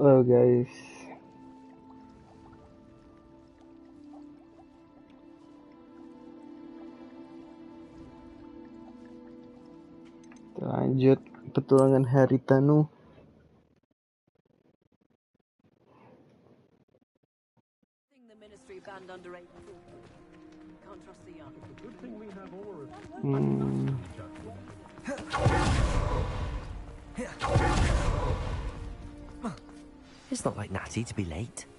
Halo guys. Kita lanjut petualangan Harry Tanoe. It's not like Natty to be late.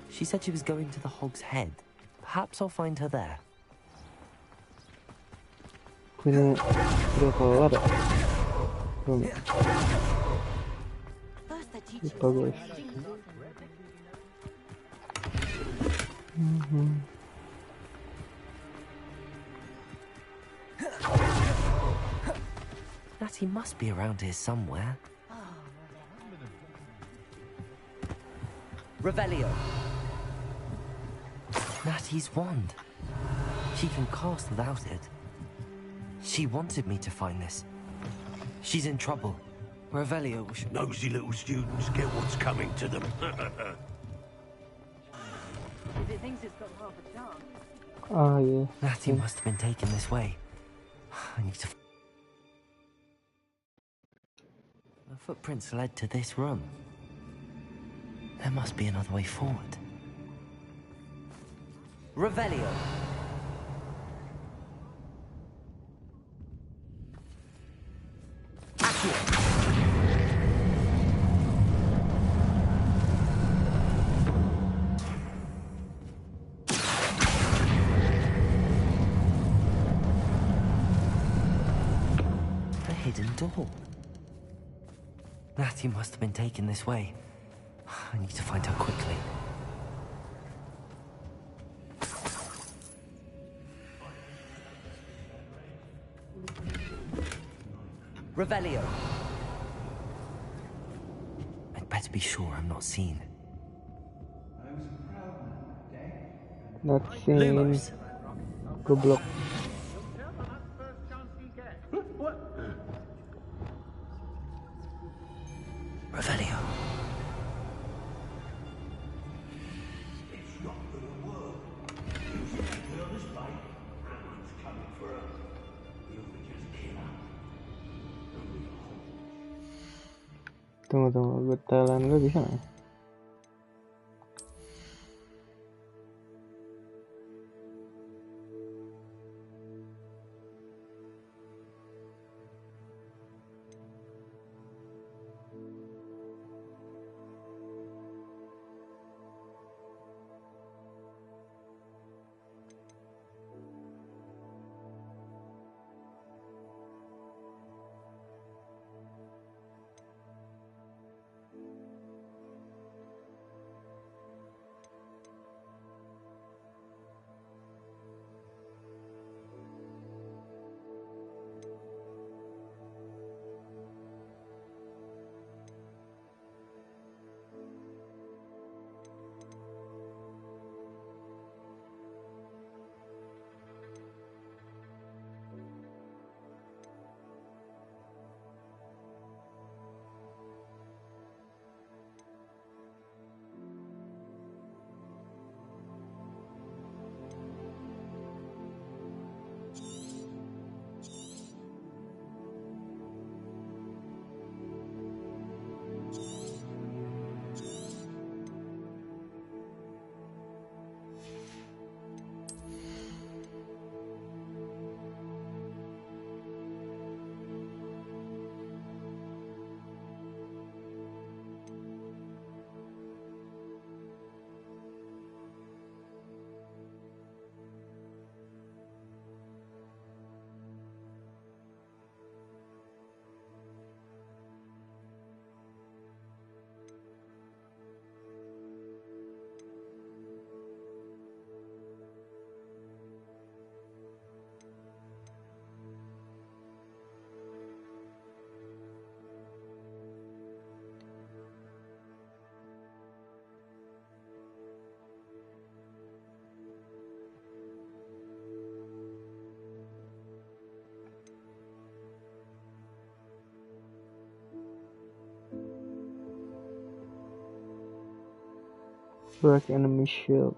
She said she was going to the Hog's Head. Perhaps I'll find her there. Ini udah kelar ya? Belum. Lupa guys. Natty must be around here somewhere. Revelio. Natty's wand. She can cast without it. She wanted me to find this. She's in trouble. Revelio should... Nosy little students get what's coming to them. If it thinks it's got half a chance. Ah yeah. Natty must have been taken this way. I need to... The footprints led to this room. There must be another way forward. Revelio. The hidden door. Natty must have been taken this way. I need to find her quickly. Revelio. I'd better be sure I'm not seen. Not seen. Goblok. Revelio. Tunggu, gue telan gue bisa nggak? Break enemy shield.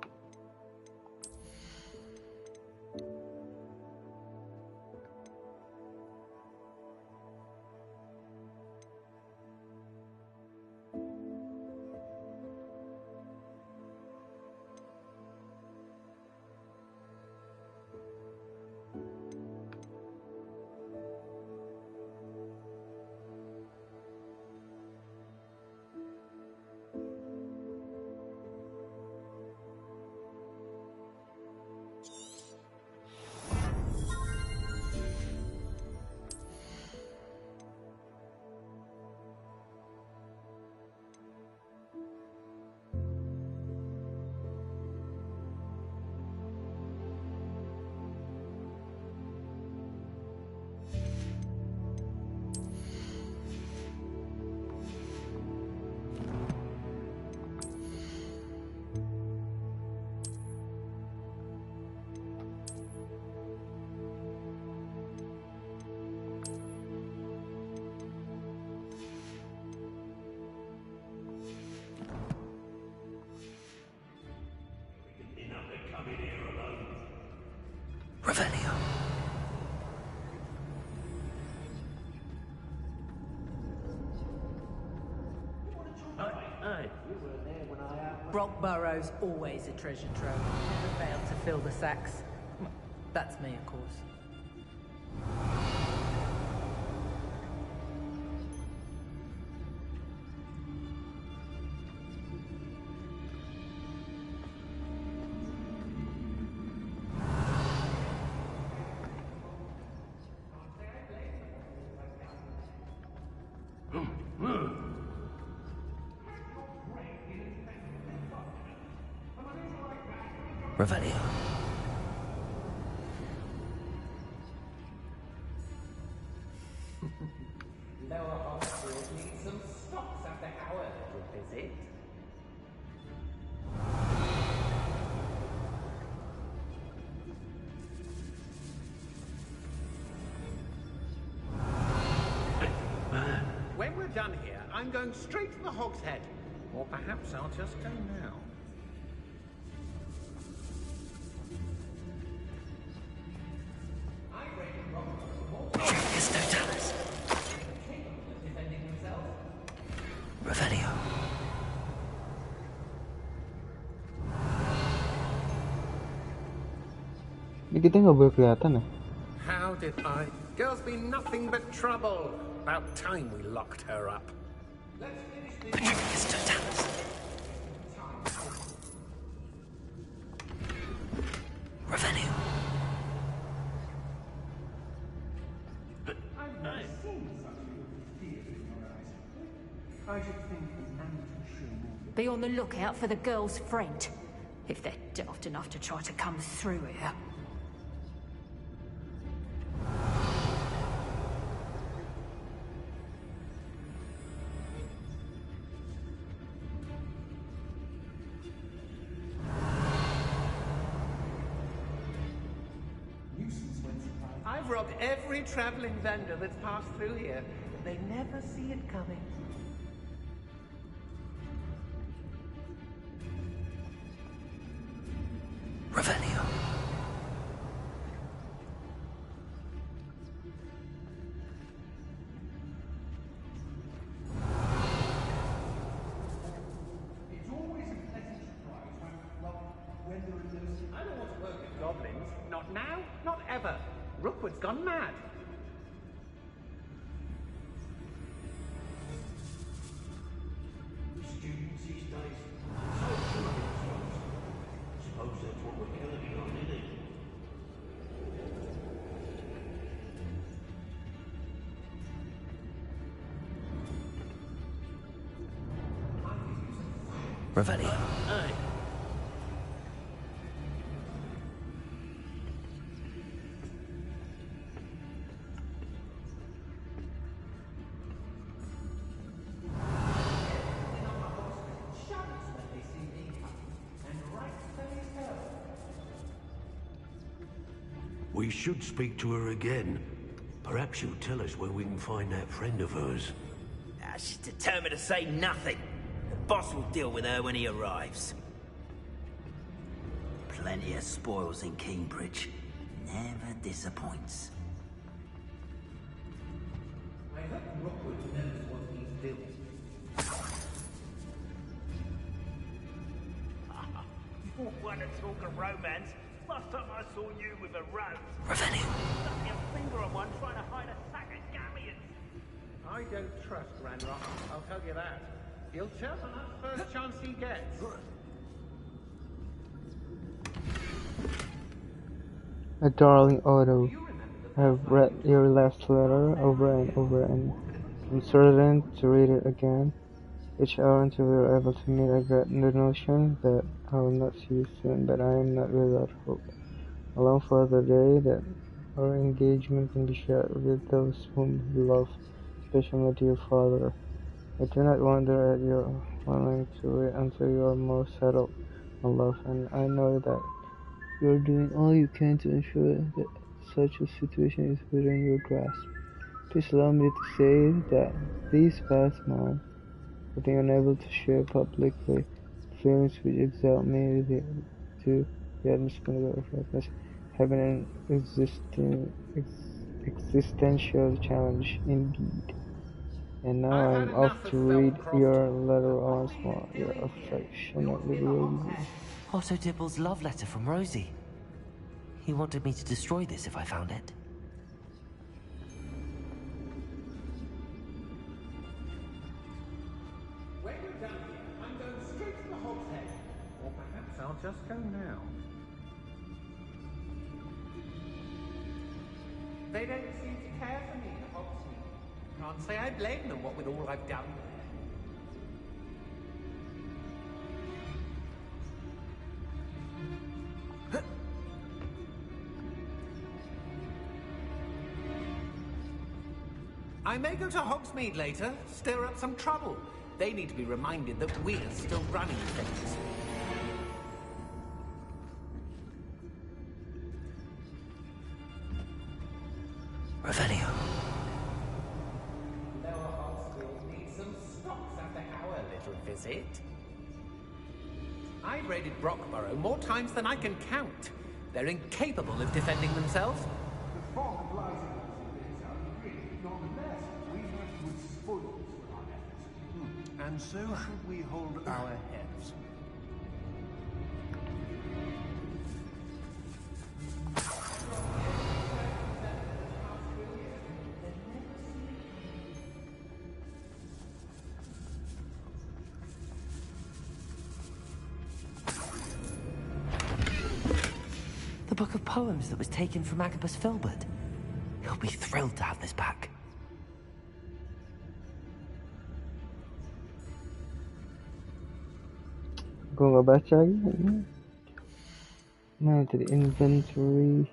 Revelio. Brockborough's always a treasure trove. Never failed to fill the sacks. That's me, of course. Revelio. Lower hospital needs some stocks after our little visit. When we're done here, I'm going straight to the Hog's Head. Or perhaps I'll just go now. Revelio. Ini kita nggak boleh kelihatan ya? How did I? Girl's been nothing but trouble. About time we locked her up. Petricus totalis. Revelio. Be on the lookout for the girl's friend, if they're daft enough to try to come through here. I've robbed every traveling vendor that's passed through here. They never see it coming. Revelio. I don't want to work with goblins. Not now, not ever. Rookwood's gone mad. Students these days, so full of themselves. Suppose that's what we're counting on, isn't it? Revelio. We should speak to her again. Perhaps she'll tell us where we can find that friend of hers. She's determined to say nothing. The boss will deal with her when he arrives. plenty of spoils in Cambridge. Never disappoints. I hope Rockwood knows what he's doing. You want to talk of romance? Last time I saw you with a rose. Revelio. Stuck your finger on one trying to hide a sack of galleons. I don't trust Ranrock, I'll tell you that. He'll tell on us first chance he gets. My darling Otto, I have read your last letter over and over and I'm certain to read it again. Each hour until we are able to meet, I dread the notion that I will not see you soon, but I am not without hope. I long for the day that our engagement can be shared with those whom we love, especially my dear father. I do not wonder at your wanting to wait until you are more settled in love, and I know that you are doing all you can to ensure that such a situation is within your grasp. Please allow me to say that these past months have been unable to share publicly feelings which exalt me to the atmosphere of life, having an existential challenge indeed. And now I am off to read your letter once more. Your affectionately, Rosie. Otto Dibble's love letter from Rosie. He wanted me to destroy this if I found it. When you're done here, I'm going straight to the Hog's Head. Or perhaps I'll just go now. They don't seem to care for me, the Hogsmeade. Can't say I blame them, what with all I've done there. I may go to Hogsmeade later, stir up some trouble. They need to be reminded that we're still running things. Revelio. Lower Hogsmeade needs some stocks after our little visit. I've raided Brockborough more times than I can count. They're incapable of defending themselves. The fog lies in us in this unreal. Nonetheless, we have good spoils for our efforts. And so should we hold our heads. The book of poems that was taken from Agabus Filbert. He'll be thrilled to have this back. Gue nggak baca lagi. Mana tadi inventory?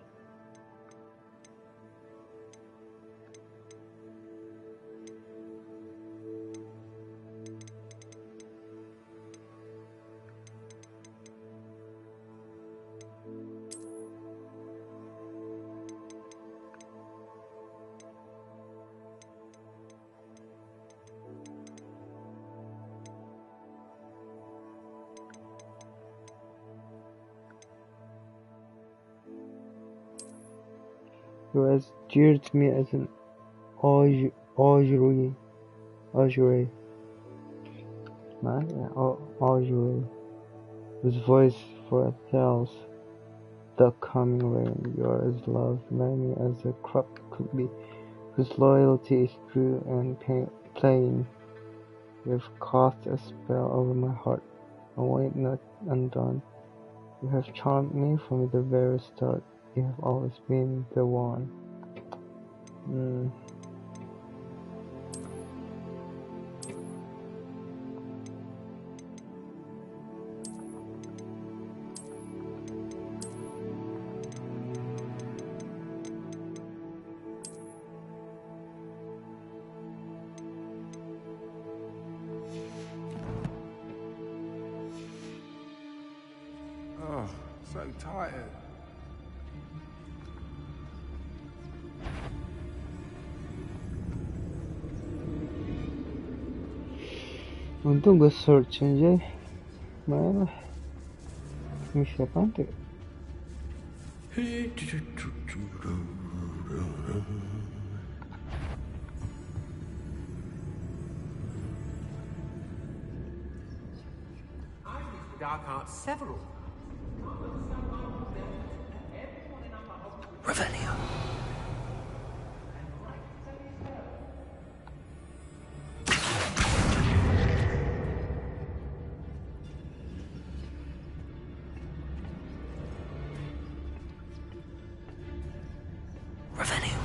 Who has jeered me as an augury, whose voice foretells the coming rain. You are as lovely as a crop could be, whose loyalty is true and plain. You have cast a spell over my heart, and wait not undone. You have charmed me from the very start. You have always been the one. Oh, so tired. Untung gue search aja. Mana? Ini siapa tuh? Dark arts several. Revelio. Revelio.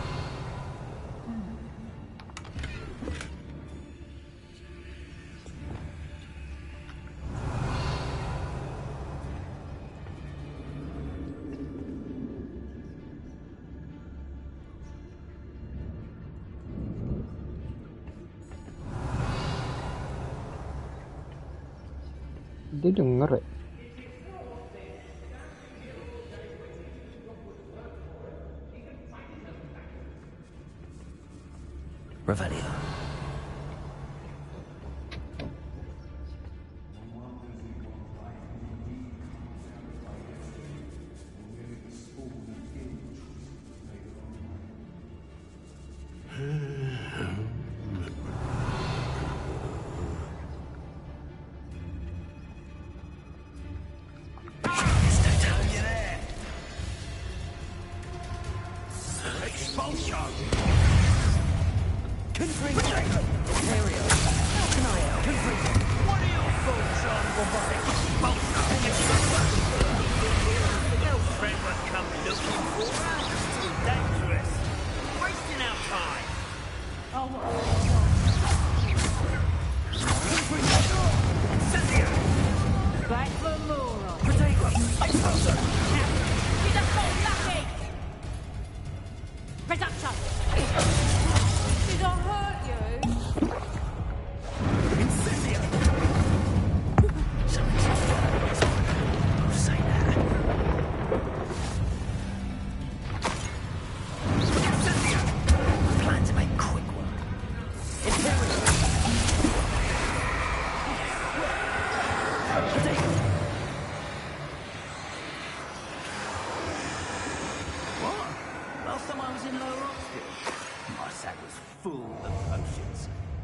Dia denger ya? Revelio.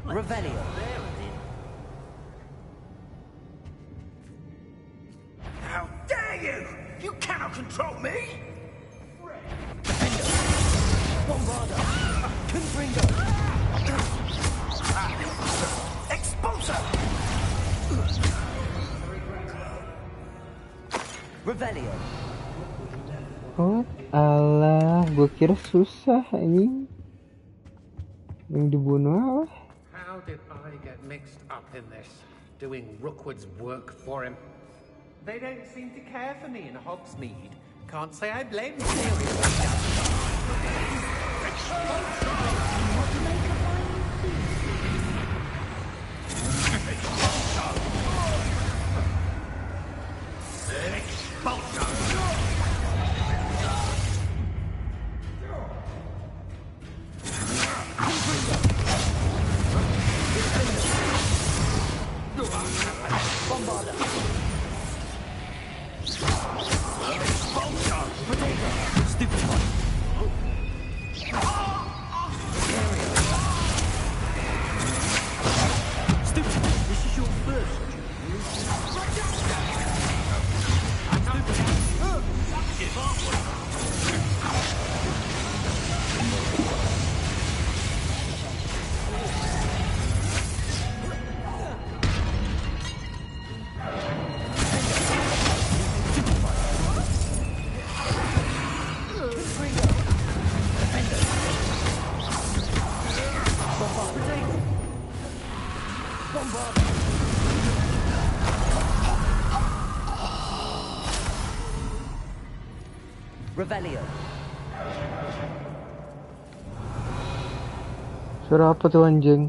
Revelio. How dare you! You cannot control me! Defender. Bombarda. Confringo. Expulsor! Revelio. Oh, alah, gue kira susah ini. Yang dibunuh apa? How did I get mixed up in this? Doing Rookwood's work for him? They don't seem to care for me in Hogsmeade. Can't say I blame the Revelio. Suara apa tuh anjing?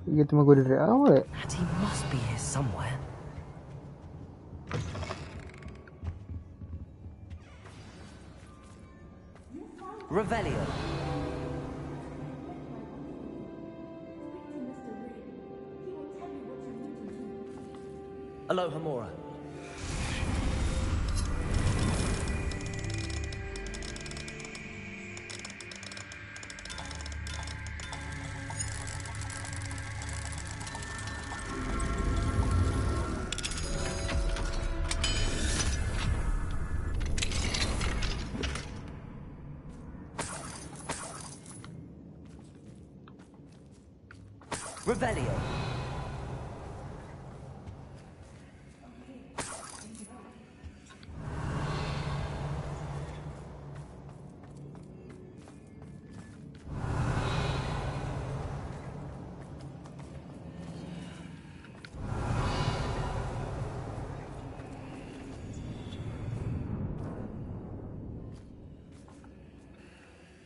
Gitu mah gue dari awal ya. And he must be here somewhere. Revelio. Aloha Mora. Revelio.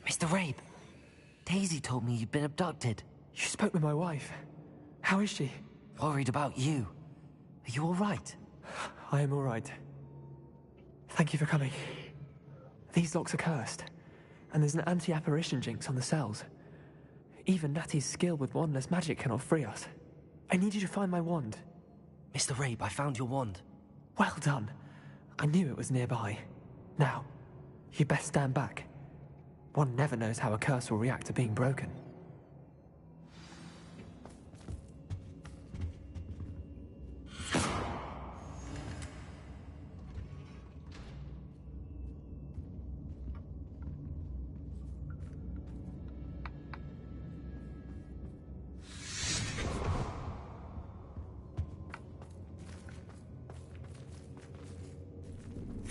Mr. Rabe, Daisy told me you'd been abducted. You spoke with my wife. How is she? Worried about you. Are you all right? I am all right. Thank you for coming. These locks are cursed, and there's an anti-apparition jinx on the cells. Even Natty's skill with wandless magic cannot free us. I need you to find my wand. Mr. Rabe, I found your wand. Well done. I knew it was nearby. Now, you best stand back. One never knows how a curse will react to being broken.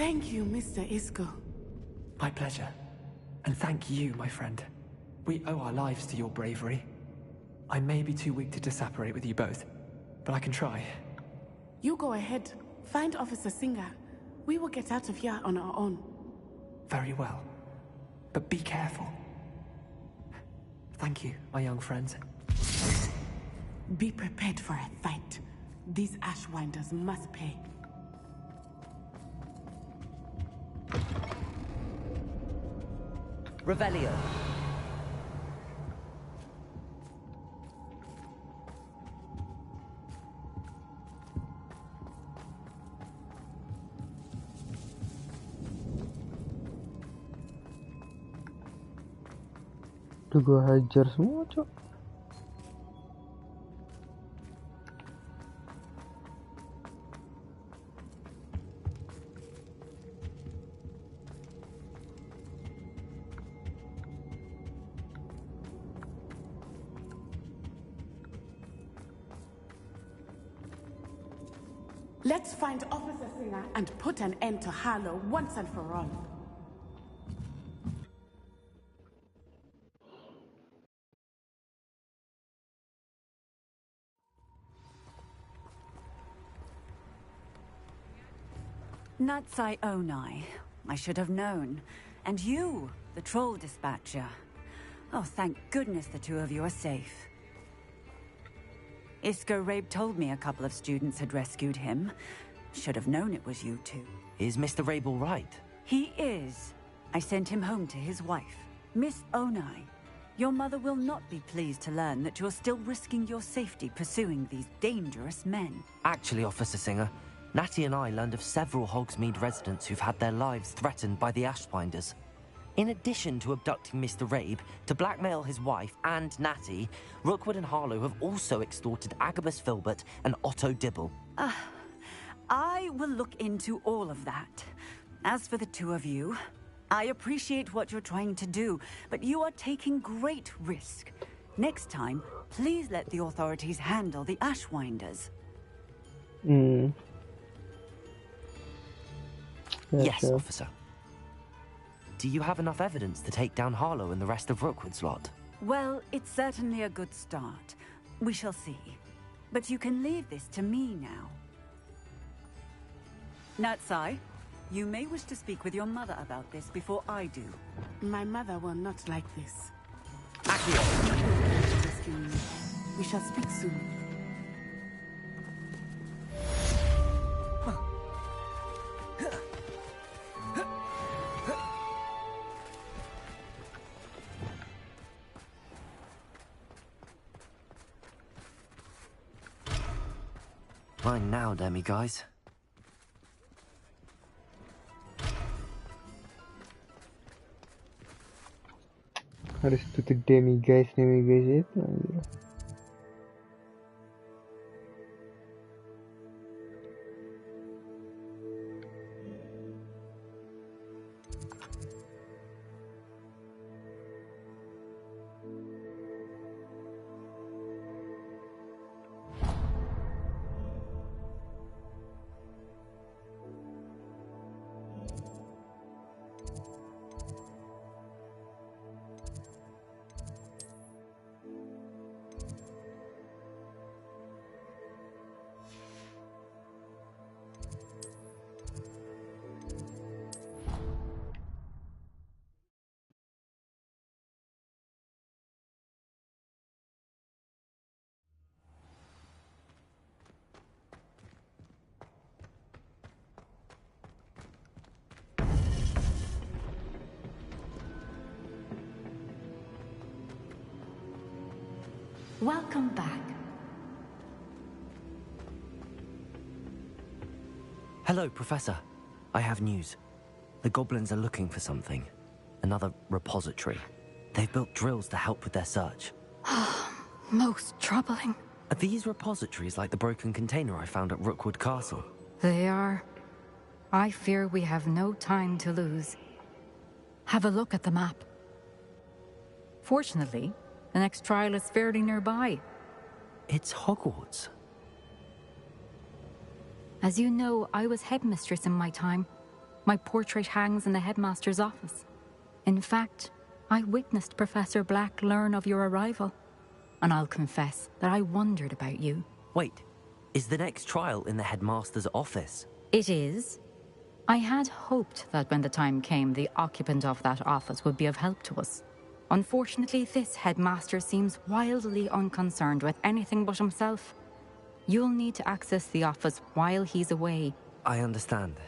Thank you, Mr. Isco. My pleasure. And thank you, my friend. We owe our lives to your bravery. I may be too weak to disapparate with you both, but I can try. You go ahead. Find Officer Singer. We will get out of here on our own. Very well. But be careful. Thank you, my young friends. Be prepared for a fight. These Ashwinders must pay. Revelio. Tuh gue hajar semua, cok. Let's find Officer Singer and put an end to Harlow once and for all. Natsai Onai. I should have known. And you, the troll dispatcher. Oh, thank goodness the two of you are safe. Isco Rabe told me a couple of students had rescued him. Should have known it was you two. Is Mr. Rabe all right? He is. I sent him home to his wife. Miss Onai, your mother will not be pleased to learn that you're still risking your safety pursuing these dangerous men. Actually, Officer Singer, Natty and I learned of several Hogsmeade residents who've had their lives threatened by the Ashwinders. In addition to abducting Mr. Rabe to blackmail his wife and Natty, Rookwood and Harlow have also extorted Agabus Filbert and Otto Dibble. I will look into all of that. As for the two of you, I appreciate what you're trying to do, but you are taking great risk. Next time, please let the authorities handle the Ashwinders. Yes, sure. officer. Do you have enough evidence to take down Harlow and the rest of Rookwood's lot? Well, it's certainly a good start. We shall see. But you can leave this to me now. Natsai, you may wish to speak with your mother about this before I do. My mother will not like this. Accio! Rescue me. We shall speak soon. Mine now, Demi guys. Harus tutup demi guys itu anjir. Welcome back. Hello, Professor. I have news. The goblins are looking for something. Another repository. They've built drills to help with their search. Most troubling. Are these repositories like the broken container I found at Rookwood Castle? They are. I fear we have no time to lose. Have a look at the map. Fortunately, the next trial is fairly nearby. It's Hogwarts. As you know, I was headmistress in my time. My portrait hangs in the headmaster's office. In fact, I witnessed Professor Black learn of your arrival. And I'll confess that I wondered about you. Wait, is the next trial in the headmaster's office? It is. I had hoped that when the time came, the occupant of that office would be of help to us. Unfortunately, this headmaster seems wildly unconcerned with anything but himself. You'll need to access the office while he's away. I understand.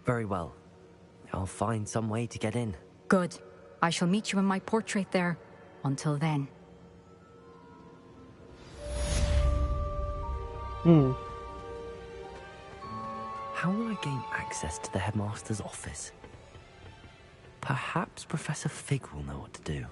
Very well. I'll find some way to get in. Good. I shall meet you in my portrait there. Until then. How will I gain access to the headmaster's office? Perhaps Professor Fig will know what to do.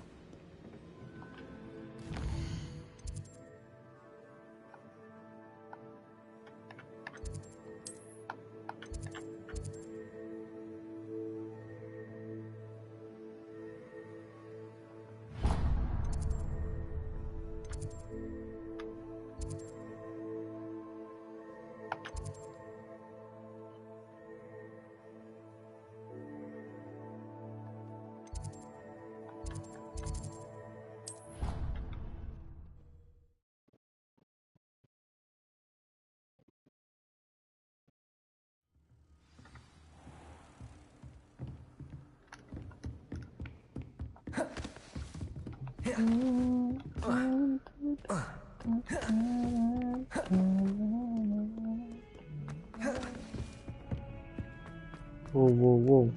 Wow.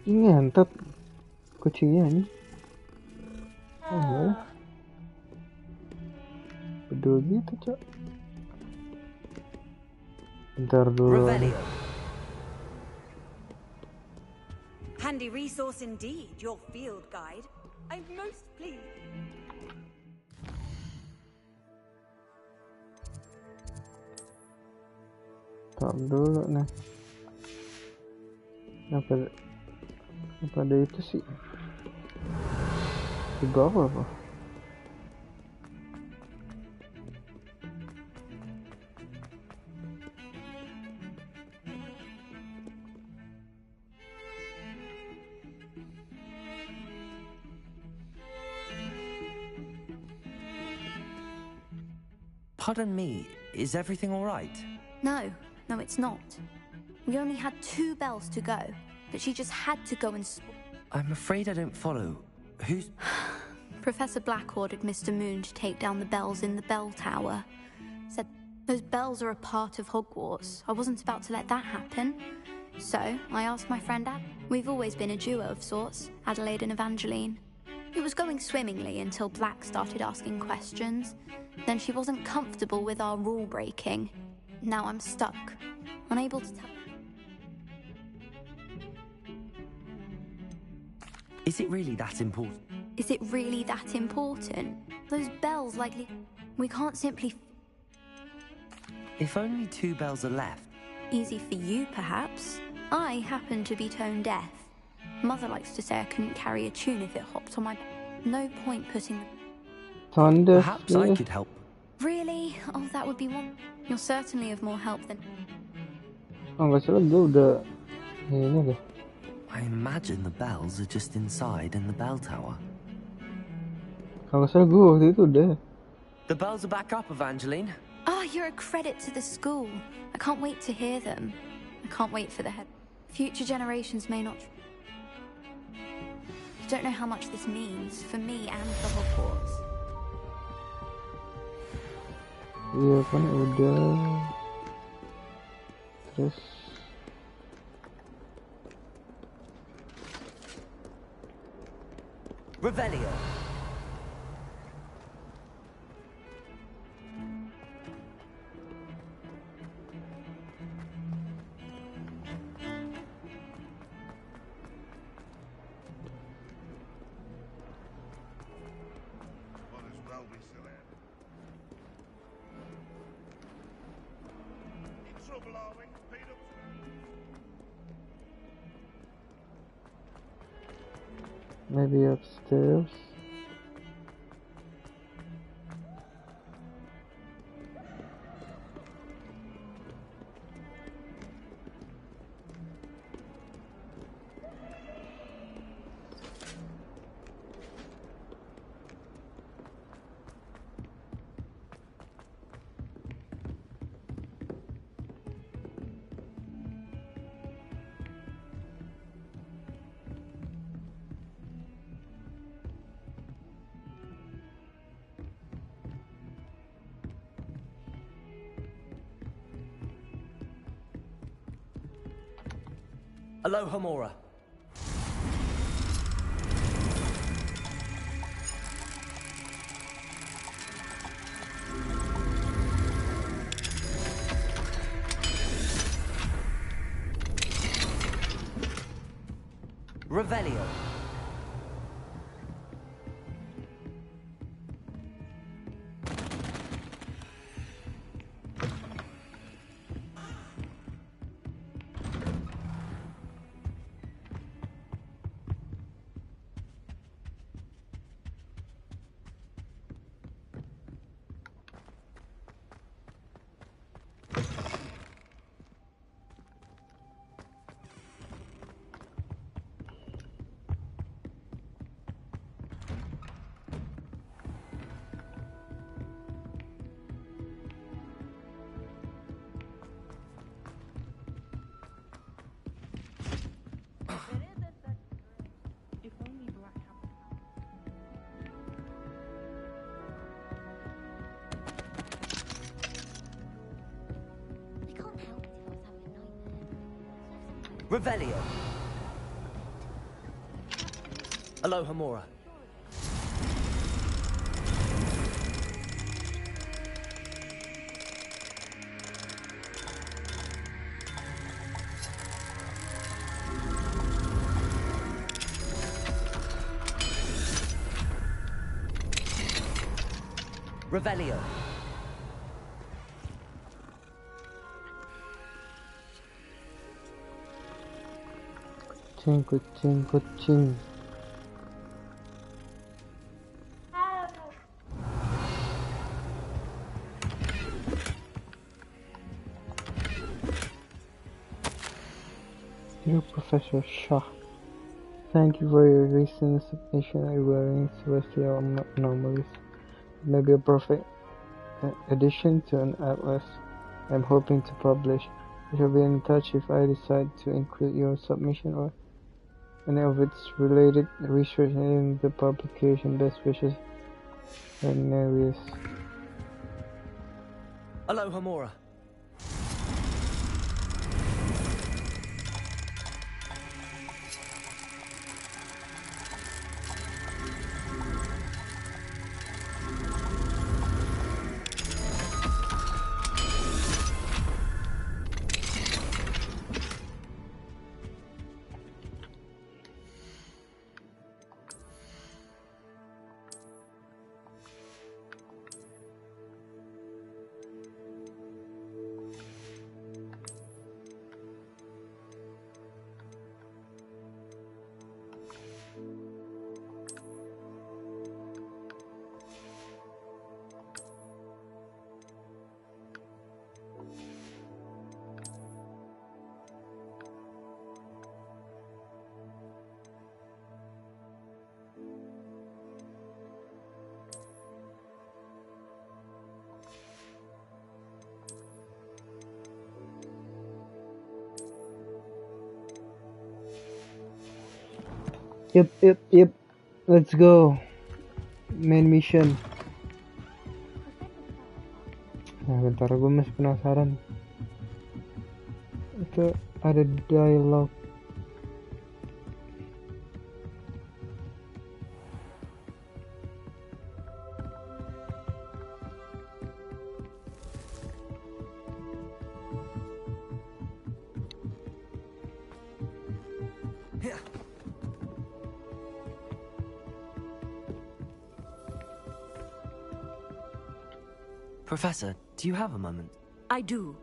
Ini ngentot kucingnya nih. Oh, bedul gitu, Cok. Bentar dulu. Handy resource indeed, your field guide. I'm most pleased. Tar dulu nih. Apa ada itu sih? Di bawah apa? Pardon me, is everything all right? No, it's not. We only had 2 bells to go, but she just had to go and... I'm afraid I don't follow. Who's... Professor Black ordered Mr. Moon to take down the bells in the bell tower. Said those bells are a part of Hogwarts. I wasn't about to let that happen. So I asked my friend Ad. We've always been a duo of sorts, Adelaide and Evangeline. It was going swimmingly until Black started asking questions. Then she wasn't comfortable with our rule breaking. Now I'm stuck, unable to tell. Is it really that important? Is it really that important? Those bells likely... We can't simply... If only 2 bells are left. Easy for you, perhaps. I happen to be tone deaf. Mother likes to say I couldn't carry a tune if it hopped on my... No point putting... Tone deaf. Perhaps I could help. Really? Oh, that would be one. You're certainly of more help than... Oh, nggak salah gue udah ini deh. I imagine the bells are just inside in the bell tower. Kalau nggak salah gue waktu itu udah. The bells are back up, Evangeline. Ah, you're a credit to the school. I can't wait to hear them. I can't wait for the head. Future generations may not... You don't know how much this means for me and for Hogwarts. Iya kan udah. Terus Revelio. maybe upstairs. Aloha Mora. Revelio. Revelio. Aloha Mora. Revelio. Kucing, kucing. Dear Professor Shah, thank you for your recent submission regarding celestial anomalies. It may be a perfect addition to an atlas I'm hoping to publish. I shall be in touch if I decide to include your submission or any of its related research in the publication. Best wishes, Cornelius. Aloha Mora. Yep. Let's go. Main mission. Nah, bentar, gue masih penasaran. Itu ada dialog. Professor, do you have a moment? I do.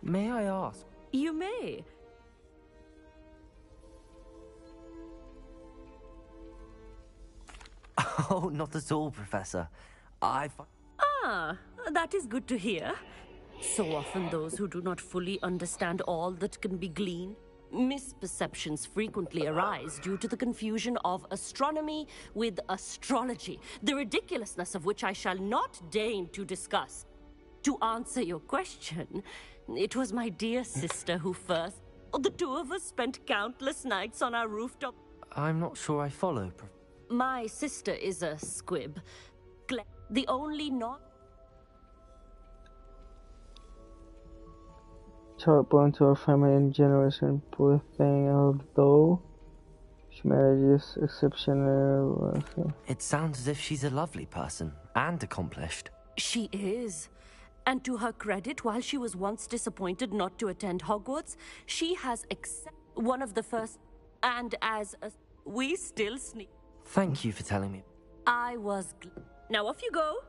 May I ask? You may. Oh, not at all, Professor. Ah, that is good to hear. So often those who do not fully understand all that can be gleaned. Misperceptions frequently arise due to the confusion of astronomy with astrology, the ridiculousness of which I shall not deign to discuss. To answer your question, it was my dear sister who first... The two of us spent countless nights on our rooftop. I'm not sure I follow, My sister is a squib. The only not... Child born to a family in generation, poor thing, although she manages exceptional. It sounds as if she's a lovely person and accomplished. She is. And to her credit, while she was once disappointed not to attend Hogwarts, she has accepted one of the first. And as a... we still sneak. Thank you for telling me. I was... Now off you go.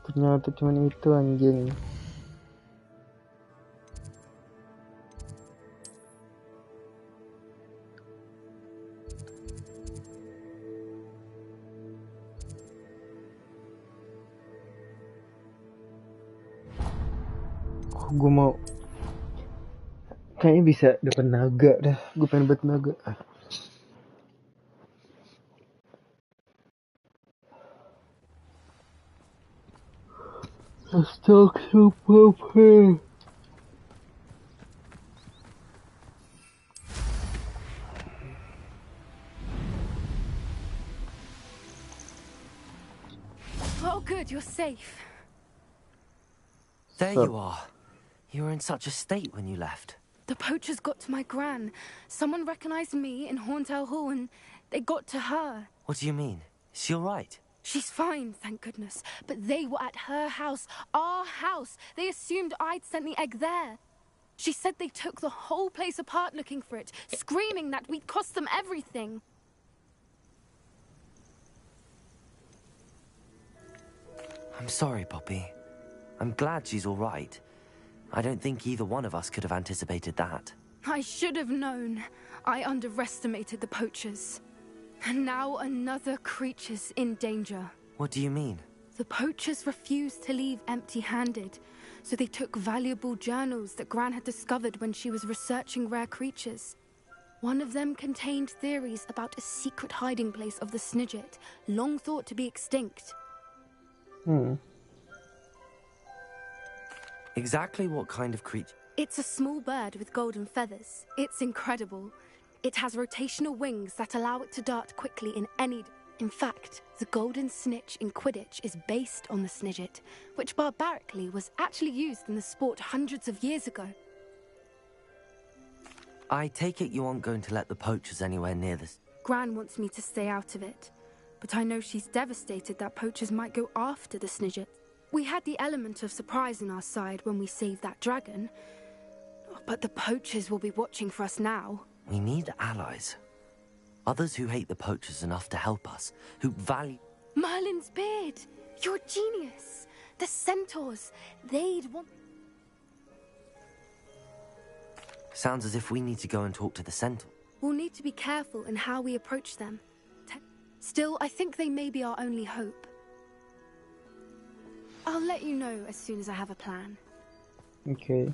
Ternyata cuma itu anjing. Gue mau kayaknya bisa dapat naga dah. Gue pengen buat naga. Stock super. Oh, good, you're safe. There you are. You were in such a state when you left. The poachers got to my gran. Someone recognized me in Horntail Hall and they got to her. What do you mean? Is she all right? She's fine, thank goodness. But they were at her house, our house. They assumed I'd sent the egg there. She said they took the whole place apart looking for it, screaming that we'd cost them everything. I'm sorry, Poppy. I'm glad she's all right. I don't think either one of us could have anticipated that. I should have known. I underestimated the poachers. And now another creature's in danger. What do you mean? The poachers refused to leave empty-handed, so they took valuable journals that Gran had discovered when she was researching rare creatures. One of them contained theories about a secret hiding place of the Snidget, long thought to be extinct. Exactly what kind of creature? It's a small bird with golden feathers. It's incredible. It has rotational wings that allow it to dart quickly in any... In fact, the golden snitch in Quidditch is based on the Snidget, which barbarically was actually used in the sport hundreds of years ago. I take it you aren't going to let the poachers anywhere near this. Gran wants me to stay out of it, but I know she's devastated that poachers might go after the Snidget. We had the element of surprise on our side when we saved that dragon, but the poachers will be watching for us now. We need allies. Others who hate the poachers enough to help us, who value... Merlin's beard! You're a genius! The centaurs, they'd want... Sounds as if we need to go and talk to the centaur. We'll need to be careful in how we approach them. Still, I think they may be our only hope. I'll let you know as soon as I have a plan. Okay.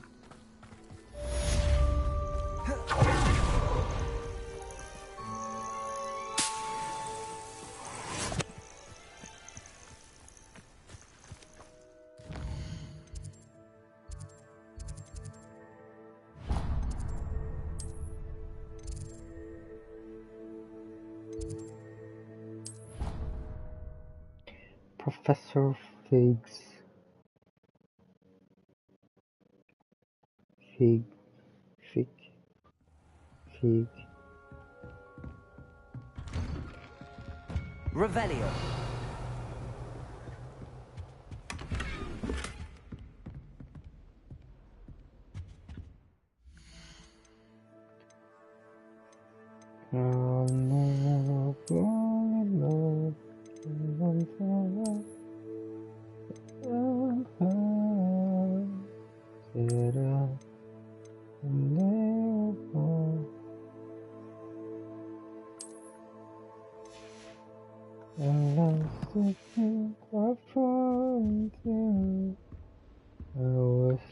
Professor Figs. Fig. Revelio.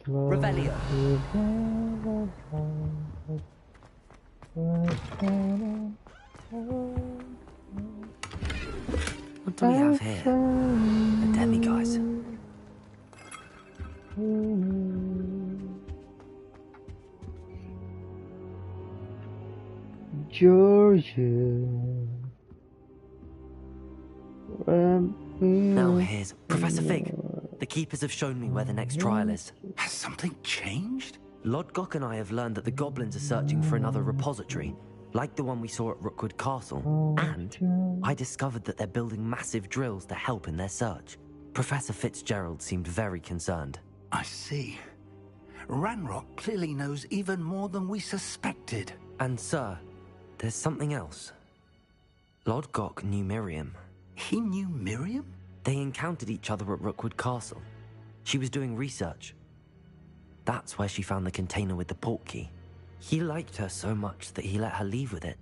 Revelio. What do we have here? A demiguise. Georgia. Now here's Professor Fig. The keepers have shown me where the next trial is. Has something changed? Lodgok and I have learned that the goblins are searching for another repository, like the one we saw at Rookwood Castle. And I discovered that they're building massive drills to help in their search. Professor Fitzgerald seemed very concerned. I see. Ranrock clearly knows even more than we suspected. And sir, there's something else. Lodgok knew Miriam. He knew Miriam? They encountered each other at Rookwood Castle. She was doing research. That's where she found the container with the port key. He liked her so much that he let her leave with it,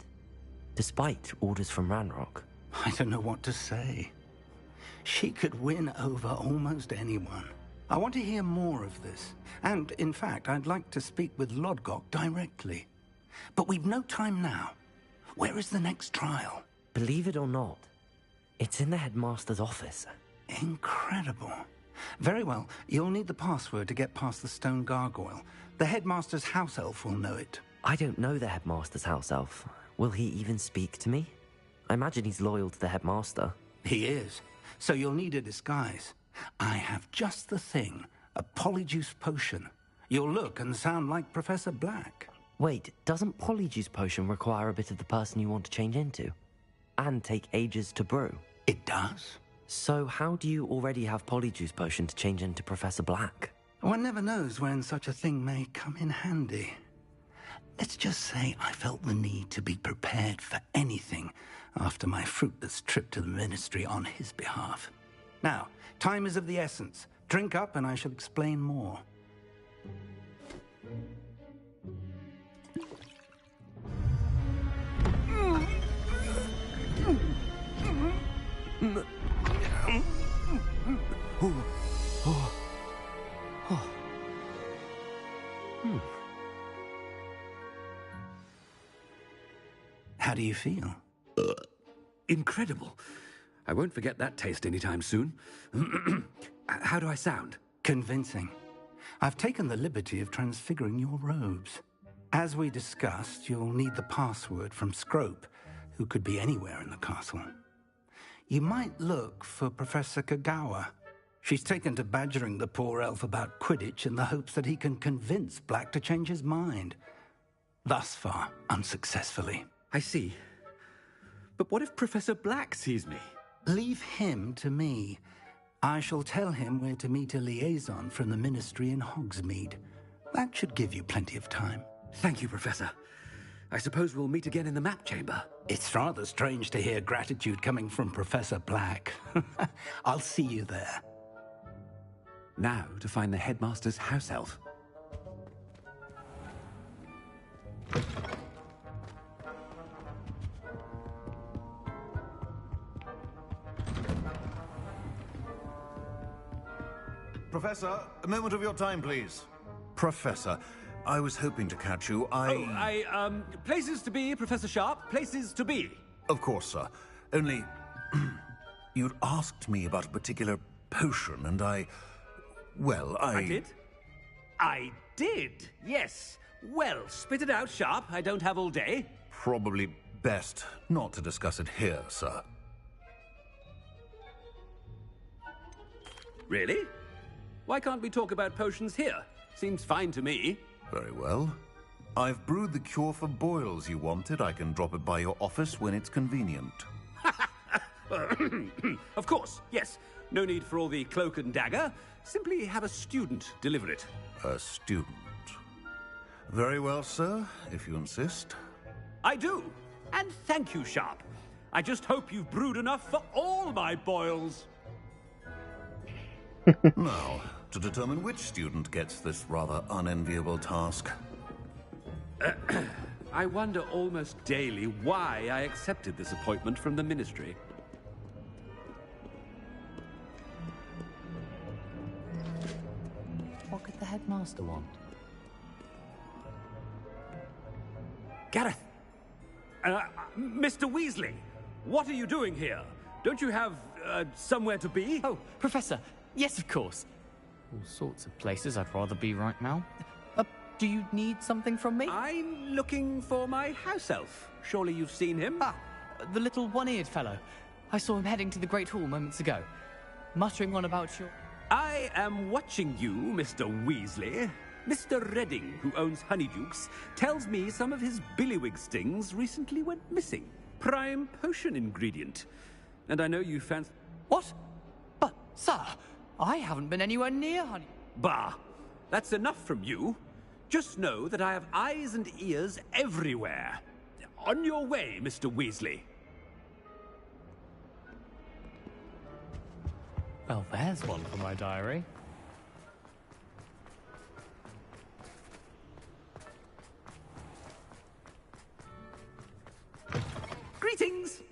despite orders from Ranrock. I don't know what to say. She could win over almost anyone. I want to hear more of this. And, in fact, I'd like to speak with Lodgok directly. But we've no time now. Where is the next trial? Believe it or not, it's in the headmaster's office. Incredible. Very well. You'll need the password to get past the stone gargoyle. The headmaster's house elf will know it. I don't know the headmaster's house elf. Will he even speak to me? I imagine he's loyal to the headmaster. He is. So you'll need a disguise. I have just the thing. A polyjuice potion. You'll look and sound like Professor Black. Wait, doesn't polyjuice potion require a bit of the person you want to change into? And take ages to brew? It does. So how do you already have polyjuice potion to change into Professor Black? One never knows when such a thing may come in handy. Let's just say I felt the need to be prepared for anything after my fruitless trip to the ministry on his behalf. Now, time is of the essence. Drink up and I shall explain more. How do you feel? Incredible. I won't forget that taste anytime soon. How do I sound? Convincing. I've taken the liberty of transfiguring your robes. As we discussed, you'll need the password from Scrope, who could be anywhere in the castle. You might look for Professor Kagawa. She's taken to badgering the poor elf about Quidditch in the hopes that he can convince Black to change his mind. Thus far, unsuccessfully. I see. But what if Professor Black sees me? Leave him to me. I shall tell him where to meet a liaison from the ministry in Hogsmeade. That should give you plenty of time. Thank you, Professor. I suppose we'll meet again in the map chamber. It's rather strange to hear gratitude coming from Professor Black. I'll see you there. Now to find the headmaster's house elf. Professor, a moment of your time, please. Professor, I was hoping to catch you. Places to be, Professor Sharp. Places to be. Of course, sir. Only, you'd asked me about a particular potion, and I did? I did, yes. Well, spit it out, Sharp. I don't have all day. Probably best not to discuss it here, sir. Really? Why can't we talk about potions here? Seems fine to me. Very well. I've brewed the cure for boils you wanted. I can drop it by your office when it's convenient. Of course, yes. No need for all the cloak and dagger. Simply have a student deliver it. A student. Very well, sir, if you insist. I do. And thank you, Sharp. I just hope you've brewed enough for all my boils. Now, to determine which student gets this rather unenviable task. I wonder almost daily why I accepted this appointment from the Ministry. What could the headmaster want? Gareth! Mr. Weasley! What are you doing here? Don't you have, somewhere to be? Oh, Professor! Yes, of course. All sorts of places I'd rather be right now. Do you need something from me? I'm looking for my house elf. Surely you've seen him? Ah, the little one-eared fellow. I saw him heading to the Great Hall moments ago, muttering on about your... I am watching you, Mr. Weasley. Mr. Redding, who owns Honeydukes, tells me some of his billywig stings recently went missing. Prime potion ingredient. And I know you fancy... What? But, sir, I haven't been anywhere near Honey... Bah! That's enough from you. Just know that I have eyes and ears everywhere. On your way, Mr. Weasley. Well, there's one for my diary. Greetings!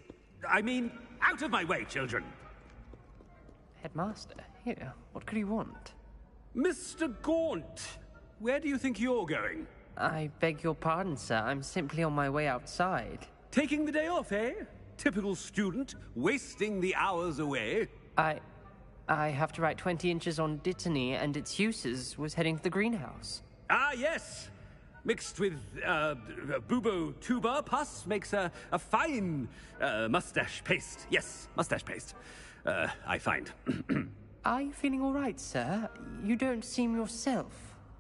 I mean, out of my way, children. Headmaster, here, what could you want? Mr. Gaunt, where do you think you're going? I beg your pardon, sir. I'm simply on my way outside. Taking the day off, eh? Typical student, wasting the hours away. I have to write 20 inches on Dittany and its uses. Was heading to the greenhouse. Ah, yes! Mixed with, bubo tuber pus makes a fine, mustache paste. Yes, mustache paste. I find. Are you feeling all right, sir? You don't seem yourself.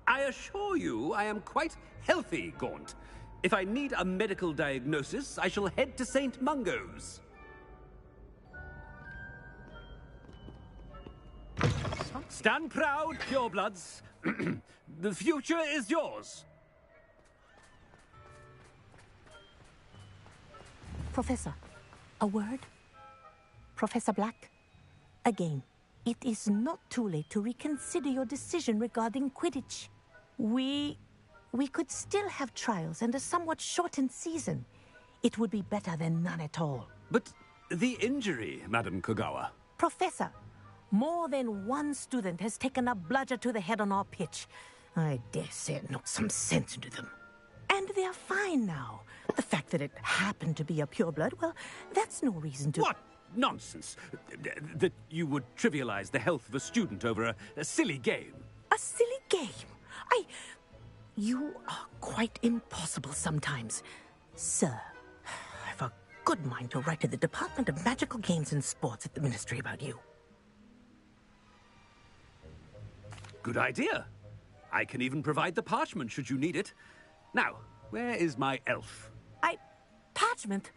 I assure you I am quite healthy, Gaunt. If I need a medical diagnosis, I shall head to St. Mungo's. Stand proud, purebloods. The future is yours. Professor, a word? Professor Black? Again, it is not too late to reconsider your decision regarding Quidditch. We could still have trials and a somewhat shortened season. It would be better than none at all. But the injury, Madam Kogawa. Professor, more than one student has taken a bludger to the head on our pitch. I dare say it knocked some sense into them. And they're fine now. The fact that it happened to be a pureblood, well, that's no reason to... What nonsense! That you would trivialize the health of a student over a silly game. A silly game? You are quite impossible sometimes. Sir, I've a good mind to write to the Department of Magical Games and Sports at the Ministry about you. Good idea. I can even provide the parchment should you need it. Now, where is my elf? Parchment?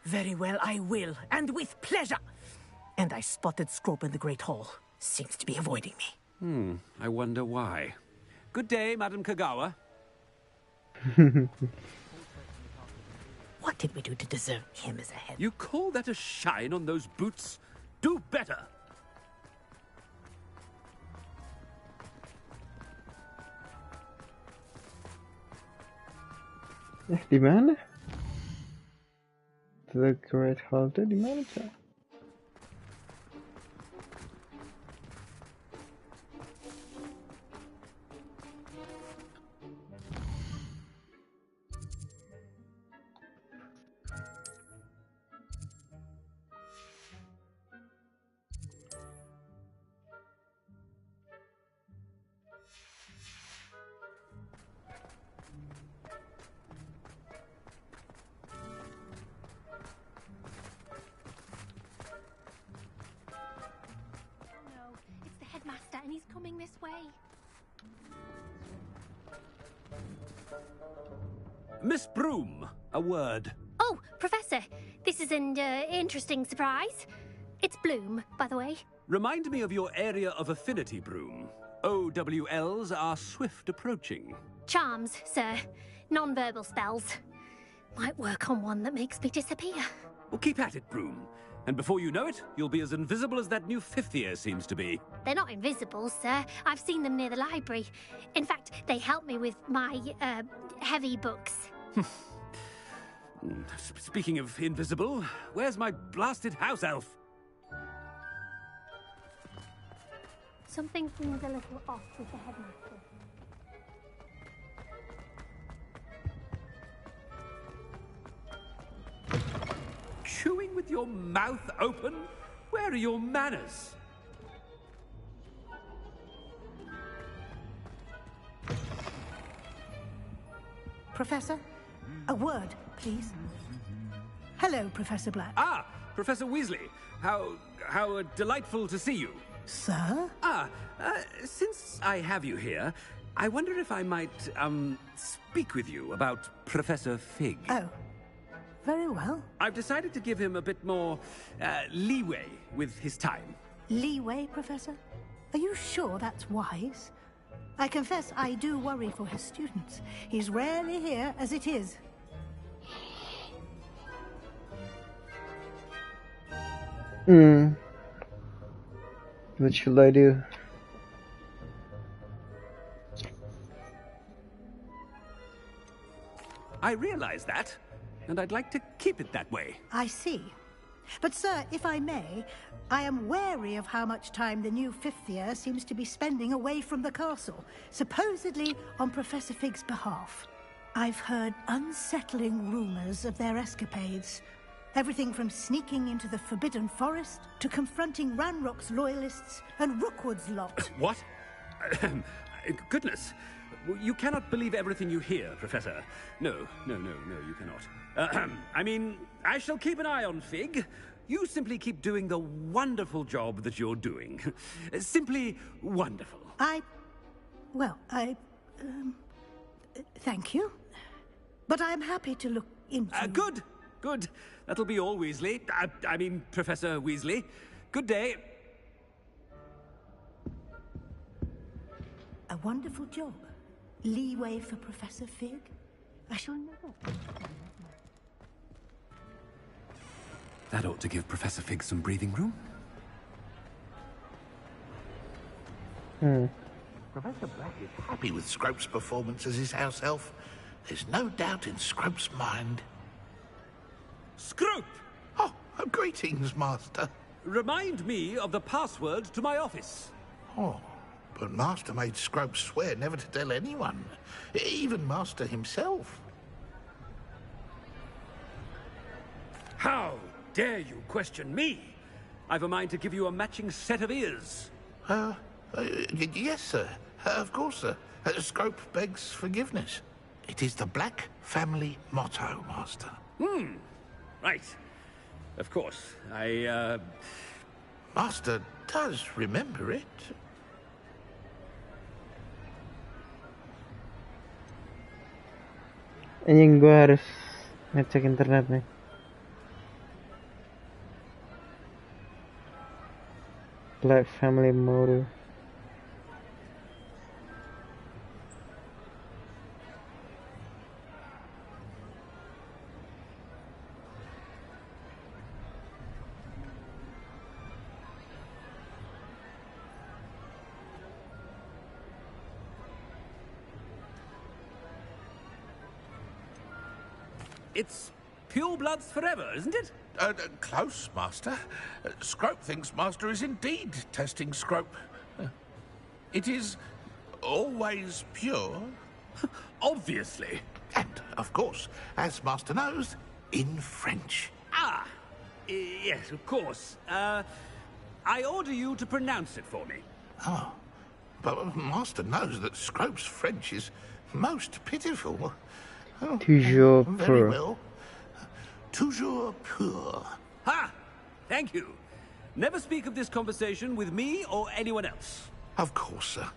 Very well, I will, and with pleasure. And I spotted Scrope in the Great Hall. Seems to be avoiding me. I wonder why. Good day, Madam Kogawa. What did we do to deserve him as a head? You call that a shine on those boots? Do better! Di mana? The Great Hall tuh di mana, Cak? Miss Broom, a word. Oh, Professor, this is an interesting surprise. It's Bloom, by the way. Remind me of your area of affinity, Broom. OWLs are swift approaching. Charms, sir. Non-verbal spells. Might work on one that makes me disappear. Well, keep at it, Broom. And before you know it, you'll be as invisible as that new fifth year seems to be. They're not invisible, sir. I've seen them near the library. In fact, they help me with my, heavy books. Speaking of invisible, where's my blasted house elf? Something seems a little off with the headmaster. Chewing with your mouth open? Where are your manners? Professor, a word, please. Hello, Professor Black. Ah, Professor Weasley. How delightful to see you. Sir? Since I have you here, I wonder if I might, speak with you about Professor Fig. Oh, very well. I've decided to give him a bit more, leeway with his time. Leeway, Professor? Are you sure that's wise? I confess I do worry for his students. He's rarely here as it is. What should I do? I realize that, and I'd like to keep it that way. I see. But, sir, if I may, I am wary of how much time the new fifth year seems to be spending away from the castle, supposedly on Professor Fig's behalf. I've heard unsettling rumors of their escapades. Everything from sneaking into the Forbidden Forest to confronting Ranrock's loyalists and Rookwood's lot. What? Goodness. You cannot believe everything you hear, Professor. No, you cannot. I mean, I shall keep an eye on Fig. You simply keep doing the wonderful job that you're doing. Simply wonderful. Thank you. But I'm happy to look into... Good. That'll be all, Weasley. I mean, Professor Weasley. Good day. A wonderful job. Leeway for Professor Fig? I shall never... That ought to give Professor Fig some breathing room. Professor Black is happy with Scrope's performance as his house elf. There's no doubt in Scrope's mind. Scrope! Oh, greetings, Master. Remind me of the password to my office. Oh, but Master made Scrope swear never to tell anyone, even Master himself. How dare you question me? I've a mind to give you a matching set of ears. Yes, sir. Of course, sir. Scrope begs forgiveness. It is the Black family motto, Master. Right. Of course. Master does remember it. Anjing, gue harus ngecek internet nih. Black family motto. It's pure bloods forever, isn't it? Close, Master. Scrope thinks Master is indeed testing Scrope. It is always pure. Obviously. And, of course, as Master knows, in French. Yes, of course. I order you to pronounce it for me. Oh, but Master knows that Scrope's French is most pitiful. Toujours Very pur. well. Toujours pur. Ha! Thank you. Never speak of this conversation with me or anyone else. Of course, sir.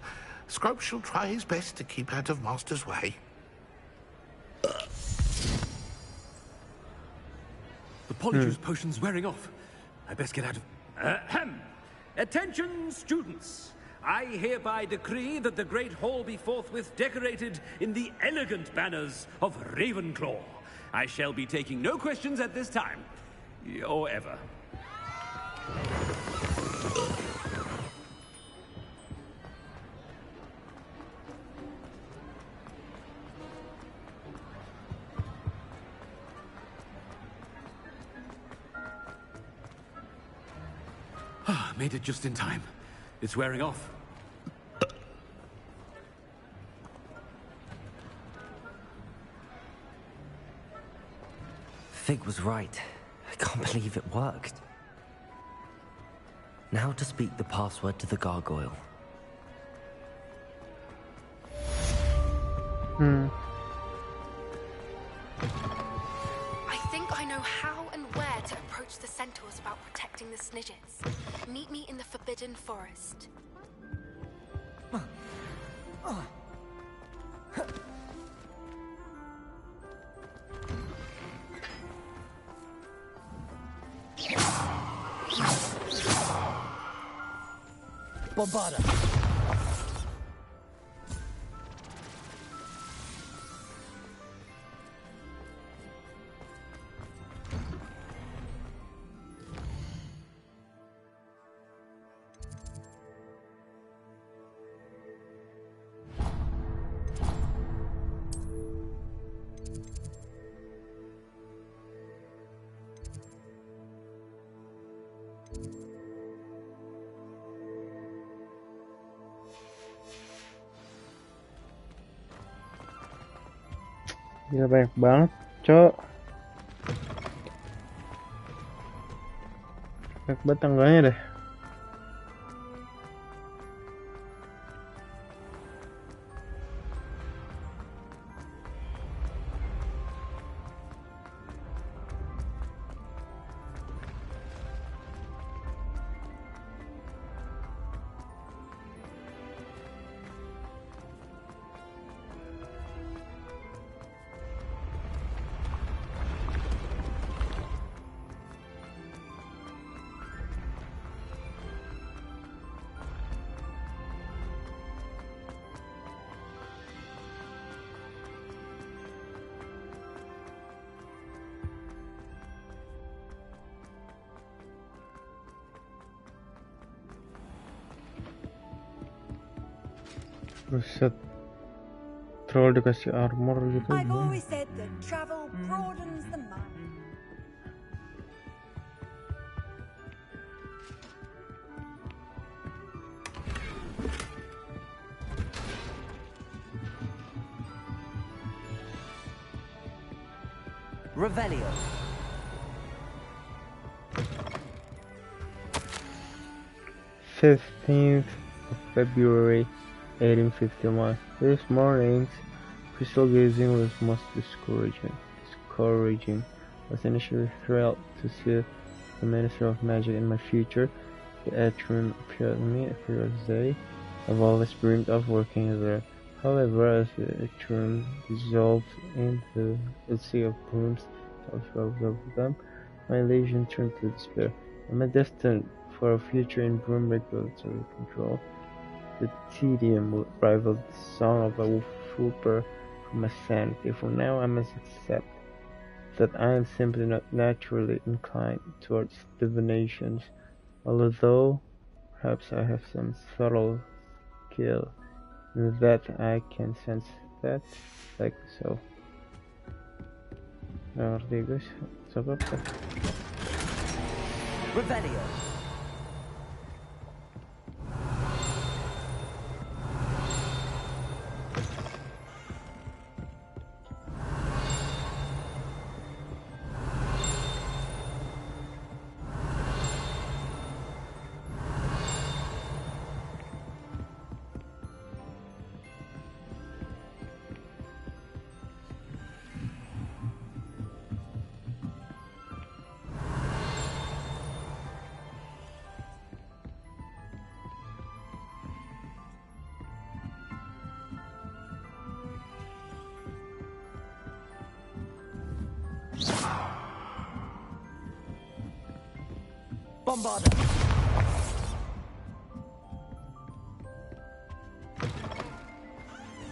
Scrope shall try his best to keep out of Master's way. The polyjuice potion's wearing off. I best get out of... Ahem! Attention, students! I hereby decree that the Great Hall be forthwith decorated in the elegant banners of Ravenclaw. I shall be taking no questions at this time. Or ever. Made it just in time. It's wearing off. Fig was right. I can't believe it worked. Now to speak the password to the gargoyle. I think I know how and where to approach the centaurs about protecting the Snidgets. Meet me in the Forbidden Forest. Bombarda. Gila banyak banget, cok. Banyak banget tangganya deh. Buset, troll dikasih armor gitu. I've always said that travel broadens the mind. Revelio. February 1851. This morning's crystal gazing was most discouraging. I was initially thrilled to see the Minister of Magic in my future. The atrium appeared to me every day. I've always dreamed of working there. However, as the atrium dissolved into a sea of brooms that floated over them, my illusion turned to despair. Am I destined for a future in broom regulatory control? The tedium rivaled the song of a whooper from my sanity. For now, I must accept that I am simply not naturally inclined towards divinations, although perhaps I have some subtle skill in that I can sense that, like so. Ngerti guys, coba apa? Revelio. Bombarda!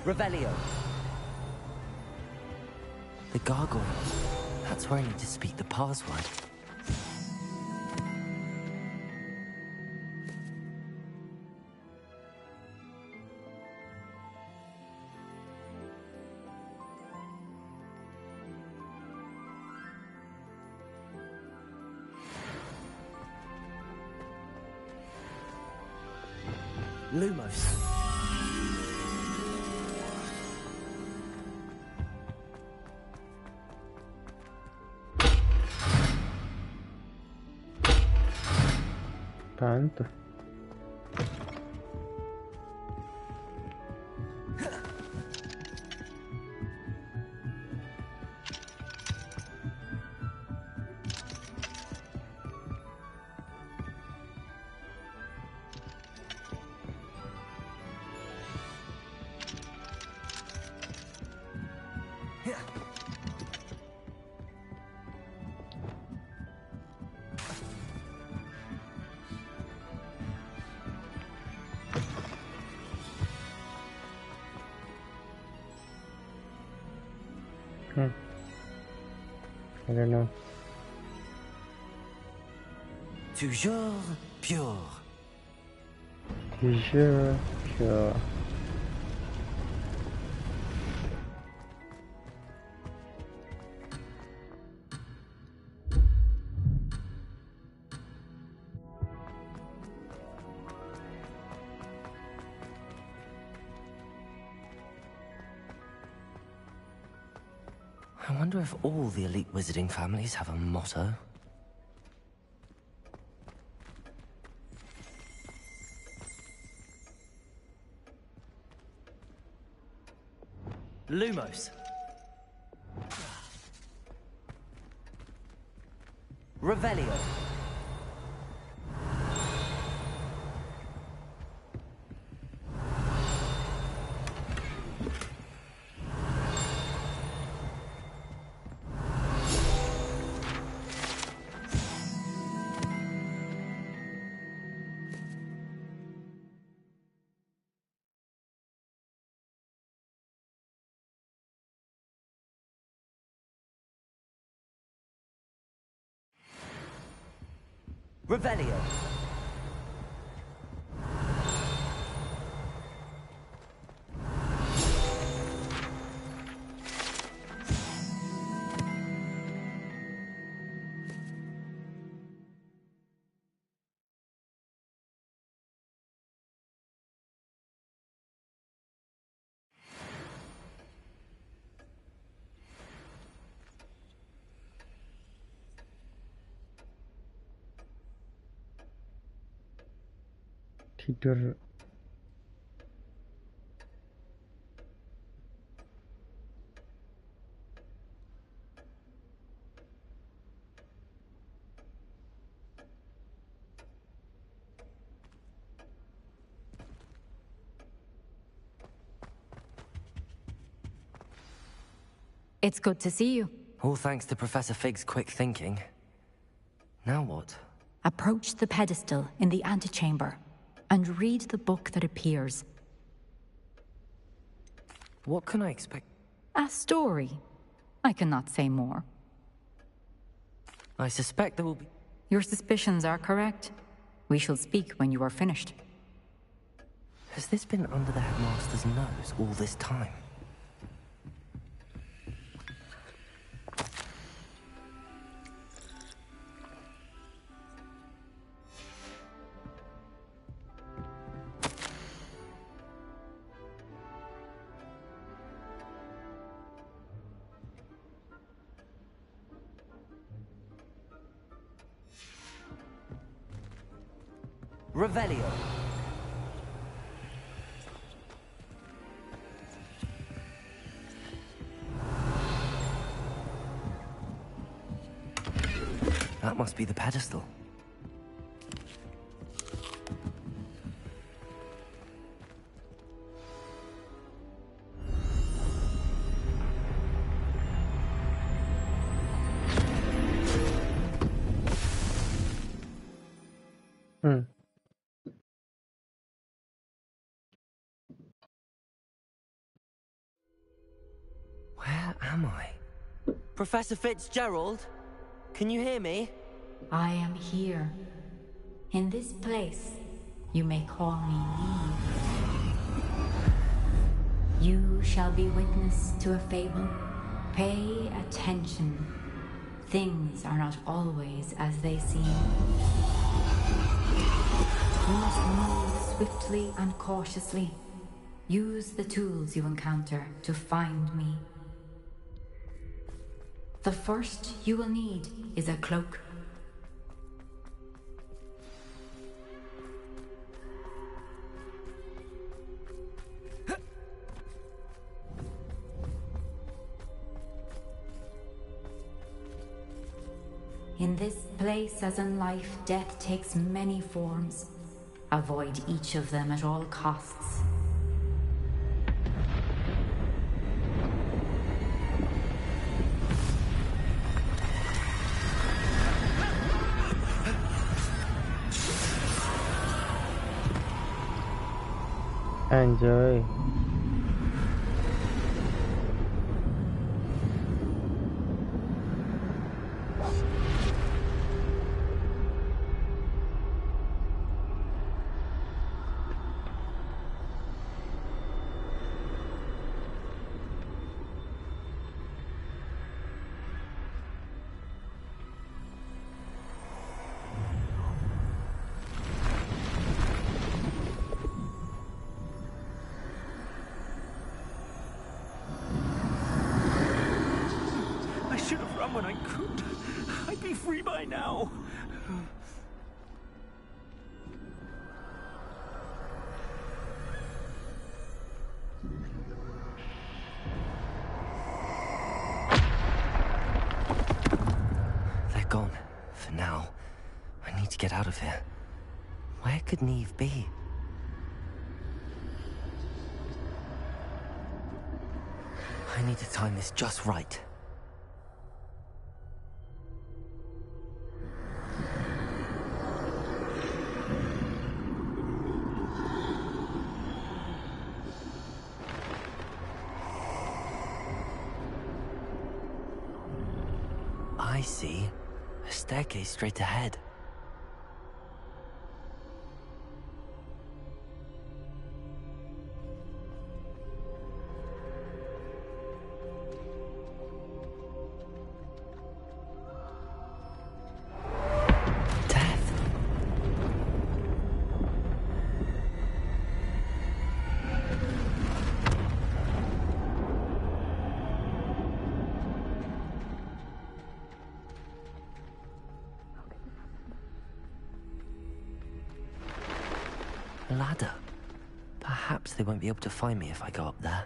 Revelio. The gargoyle. That's where I need to speak the password. Lumos. Tanto. I don't know. Toujours pure. Toujours pure. I wonder if all the elite wizarding families have a motto. Lumos. Revelio. Revelio. Tidur. It's good to see you. All thanks to Professor Fig's quick thinking. Now what? Approach the pedestal in the antechamber and read the book that appears. What can I expect? A story. I cannot say more. I suspect there will be... Your suspicions are correct. We shall speak when you are finished. Has this been under the headmaster's nose all this time? Revelio. That must be the pedestal. Where am I? Professor Fitzgerald? Can you hear me? I am here. In this place, you may call me Neve. You shall be witness to a fable. Pay attention. Things are not always as they seem. You must move swiftly and cautiously. Use the tools you encounter to find me. The first you will need is a cloak. In this place, as in life, death takes many forms. Avoid each of them at all costs. Enjoy. I should have run when I could. I'd be free by now. They're gone. For now. I need to get out of here. Where could Neve be? I need to time this just right. I see. A staircase straight ahead. Ladder. Perhaps they won't be able to find me if I go up there.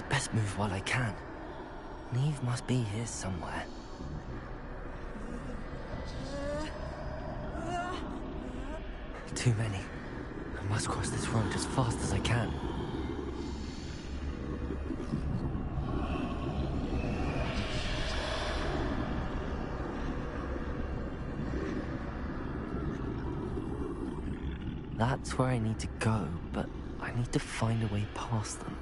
Best move while I can. Neve must be here somewhere. Too many. I must cross this road as fast as I can. That's where I need to go, but I need to find a way past them.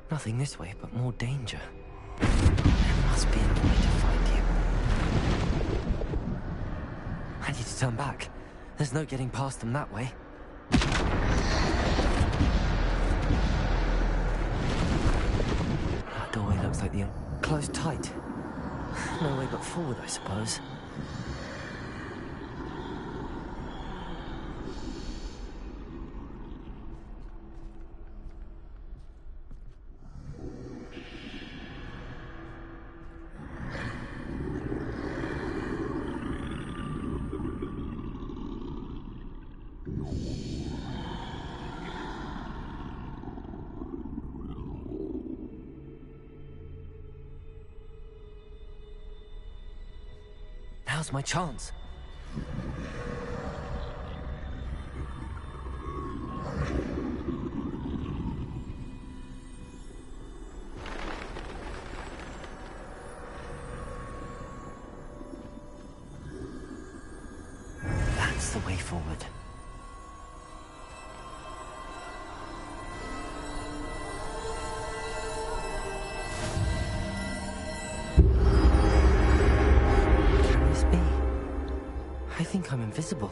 Nothing this way, but more danger. There must be another way to find you. I need to turn back. There's no getting past them that way. be closed tight. No way but forward, I suppose. Now's my chance. That's the way forward. I think I'm invisible.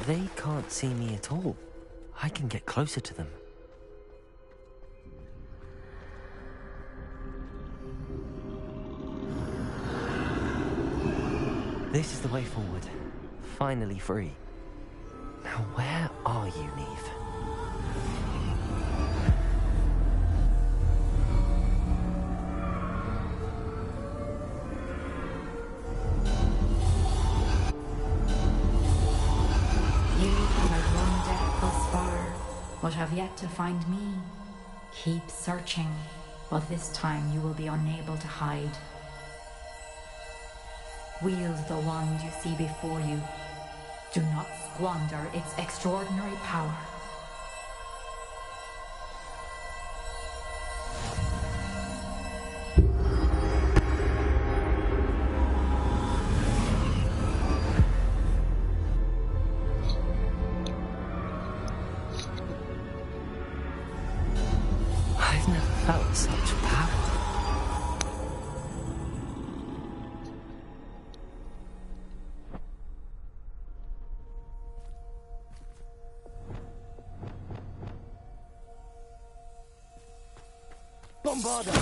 They can't see me at all. I can get closer to them. This is the way forward. Finally free. Now, where are you, Neve? You have wandered thus far, but have yet to find me. Keep searching, but this time you will be unable to hide. Wield the wand you see before you. Do not squander its extraordinary power. I've never felt such power. Bombarda!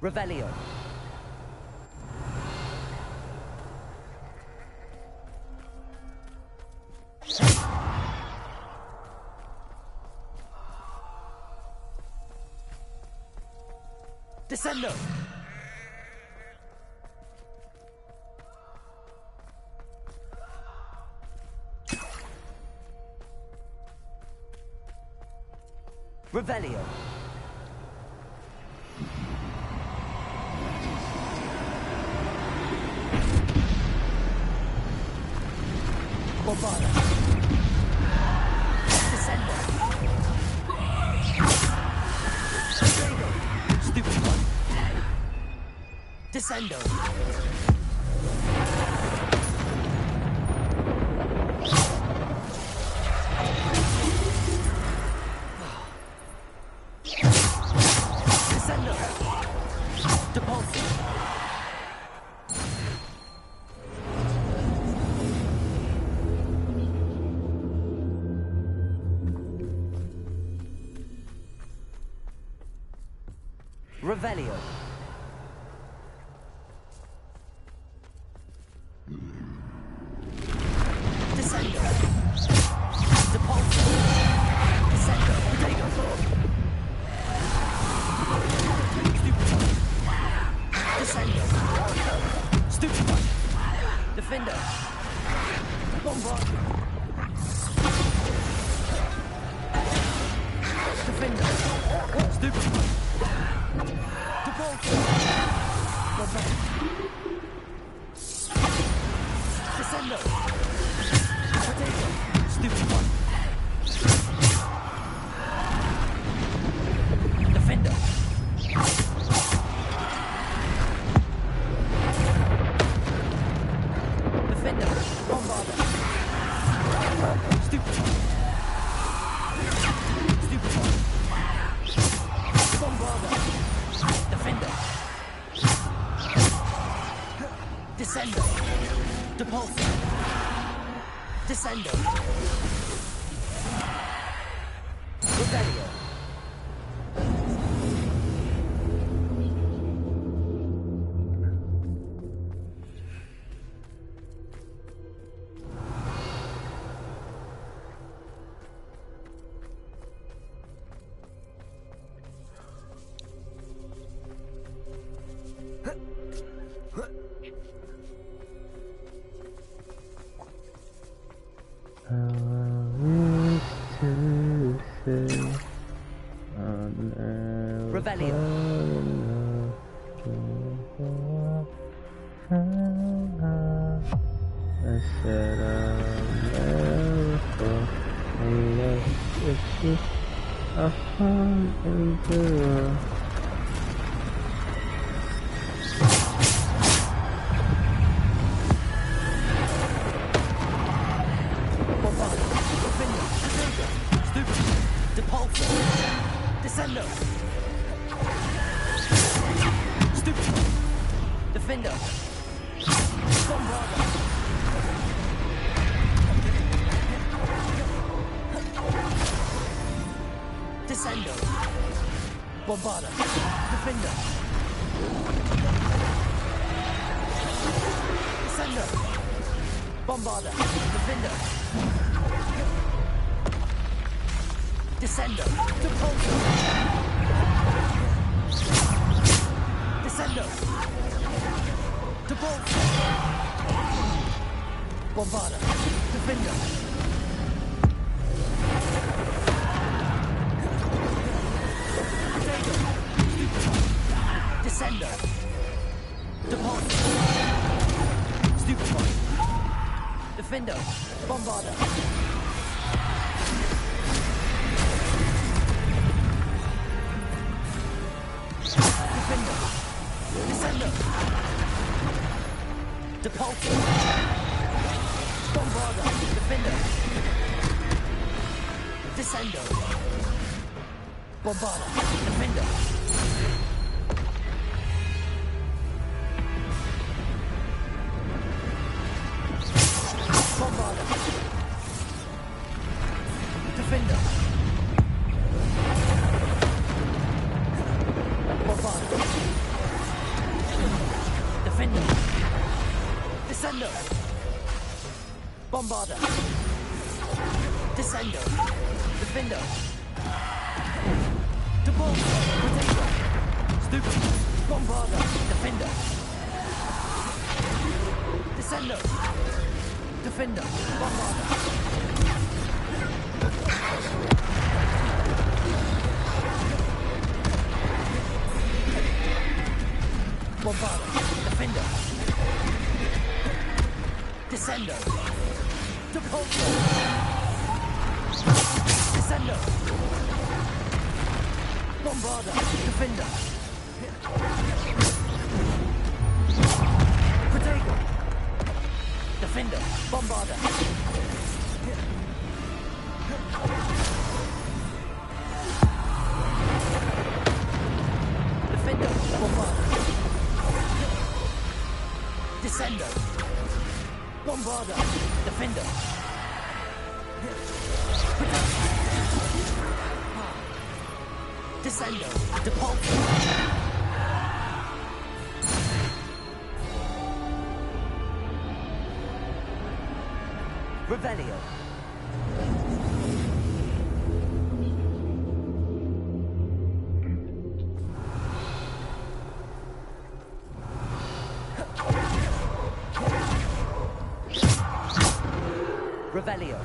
Revelio. Descendo. Revelio. Bombarda. Descendo. Stupid one. Descendo. Descendo. Depulso. Revelio. Descendo. Depulso. Descendo. Potato. Descendo. Stupid one. Defender. Bombard. Defender. Stupid one. Depulso. Bombard. Descendo. Potato. Stupid one. Defender. Defender. Descendo. Revelio. Bombarda. Defender. Descender. Bombarda. Defender. Descender. Depulsor. Descender. Depulsor. Bombarda. Defender. Descender. Deposit. Stupefy. Defender. Bombarder. Defender. Descender. Deposit. Bombarder. Defender. Descender. Bombarder. Defender. Defender. Bombarder. Defender. Descender. Bombarder. Descender. Defender. Depulsor. Potato. Stupid. Bombarder. Defender. Descender. Defender. Bombarder. Bombarder. Defender. Descender. Depulsor. Descender. Bombarder. Defender. Potato. Defender. Bombarder. Defender. Bombarder. Descender. Bombarder. Defender. Descender. Depulsor. Revelio. Revelio.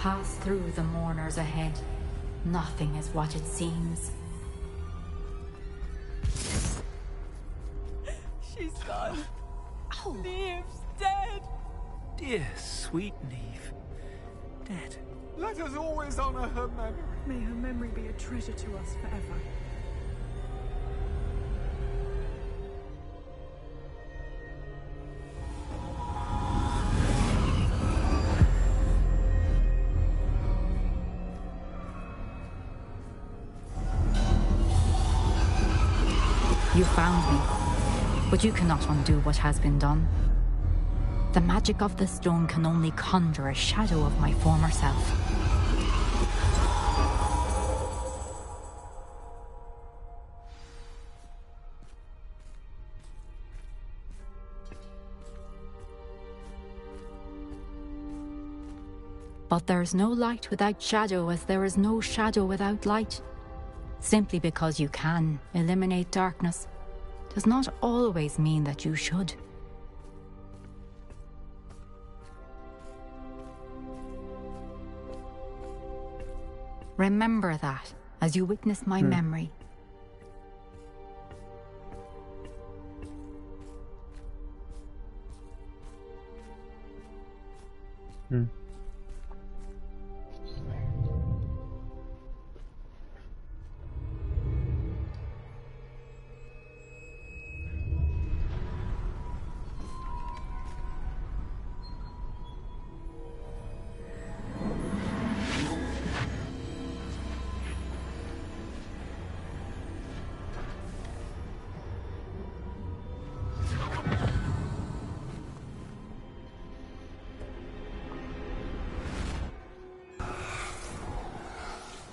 pass through the mourners ahead. Nothing is what it seems. She's gone. Neve's dead. Dear sweet Neve. Dead. Let us always honor her memory. May her memory be a treasure to us forever. You found me, but you cannot undo what has been done. The magic of the stone can only conjure a shadow of my former self. But there is no light without shadow, as there is no shadow without light. Simply because you can eliminate darkness does not always mean that you should. Remember that as you witness my memory.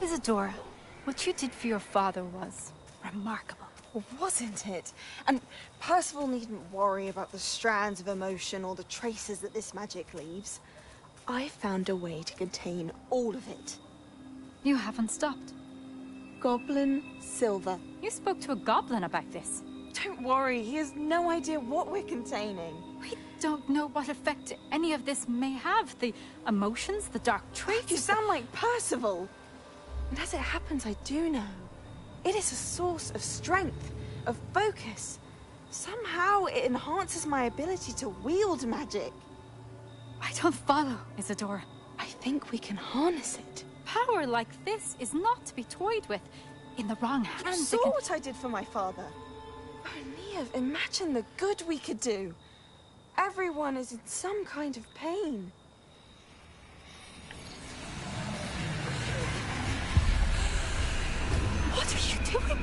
Isadora, what you did for your father was remarkable. Wasn't it? And Percival needn't worry about the strands of emotion or the traces that this magic leaves. I found a way to contain all of it. You haven't stopped. Goblin Silver. You spoke to a goblin about this. Don't worry, he has no idea what we're containing. We don't know what effect any of this may have. The emotions, the dark traits. You sound like Percival. And as it happens, I do know. It is a source of strength, of focus. Somehow it enhances my ability to wield magic. I don't follow, Isadora. I think we can harness it. Power like this is not to be toyed with. In the wrong hands, You saw what I did for my father. Oh, Neve, imagine the good we could do. Everyone is in some kind of pain. What are you doing?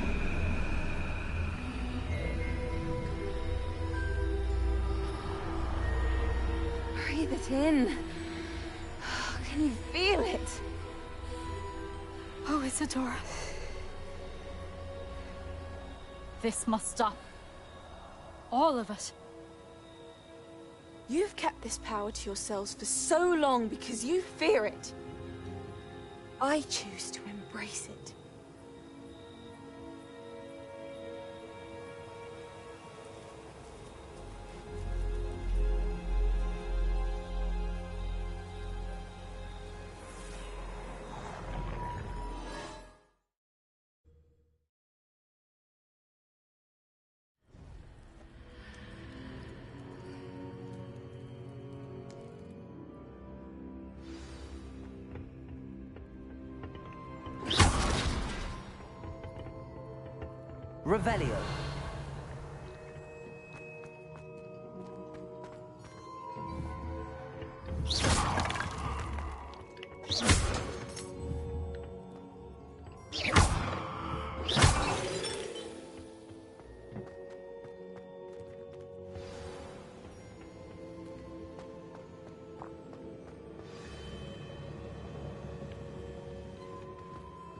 Breathe it in. Can you feel it? Oh, Isadora. This must stop. All of it. You've kept this power to yourselves for so long because you fear it. I choose to embrace it. Revelio.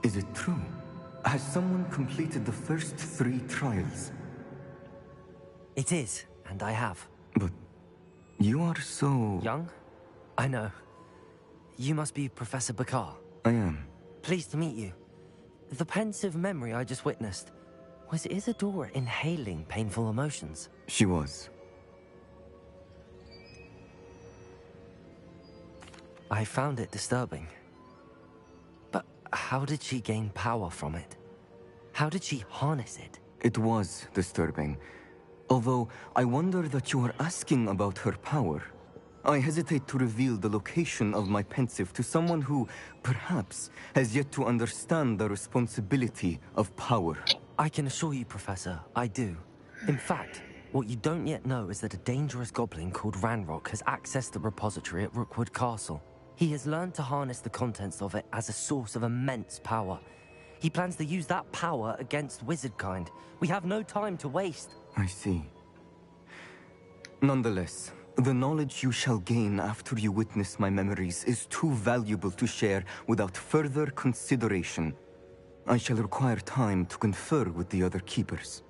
Is it true? Has someone completed the first 3 trials? It is, and I have. But you are so... Young? I know. You must be Professor Bakar. I am. Pleased to meet you. The pensive memory I just witnessed, was Isadora inhaling painful emotions? She was. I found it disturbing. How did she gain power from it? How did she harness it? It was disturbing. Although, I wonder that you are asking about her power. I hesitate to reveal the location of my pensive to someone who, perhaps, has yet to understand the responsibility of power. I can assure you, Professor, I do. In fact, what you don't yet know is that a dangerous goblin called Ranrock has accessed the repository at Rookwood Castle. He has learned to harness the contents of it as a source of immense power. He plans to use that power against wizardkind. We have no time to waste. I see. Nonetheless, the knowledge you shall gain after you witness my memories is too valuable to share without further consideration. I shall require time to confer with the other keepers.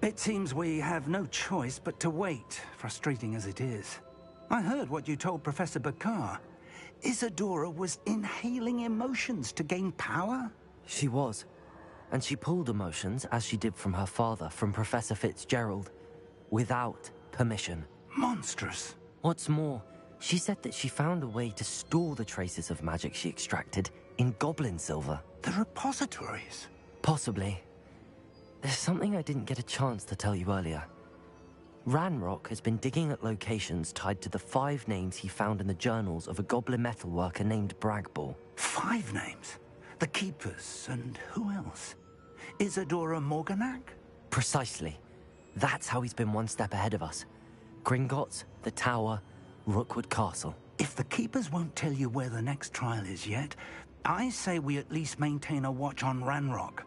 It seems we have no choice but to wait, frustrating as it is. I heard what you told Professor Bakar. Isadora was inhaling emotions to gain power? She was. And she pulled emotions, as she did from her father, from Professor Fitzgerald, without permission. Monstrous. What's more, she said that she found a way to store the traces of magic she extracted in goblin silver. The repositories? Possibly. There's something I didn't get a chance to tell you earlier. Ranrock has been digging at locations tied to the 5 names he found in the journals of a goblin metalworker named Bragball. 5 names? The Keepers, and who else? Isadora Morganac? Precisely. That's how he's been one step ahead of us. Gringotts, the Tower, Rookwood Castle. If the Keepers won't tell you where the next trial is yet, I say we at least maintain a watch on Ranrock.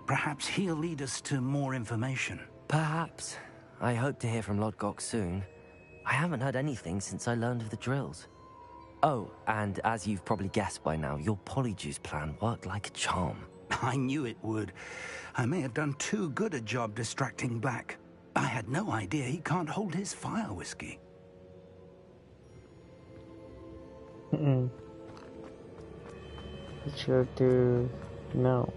Perhaps he'll lead us to more information. Perhaps. I hope to hear from Lodgok soon. I haven't heard anything since I learned of the drills. Oh, and as you've probably guessed by now, your polyjuice plan worked like a charm. I knew it would. I may have done too good a job distracting Black. I had no idea he can't hold his fire whiskey. What should I do now?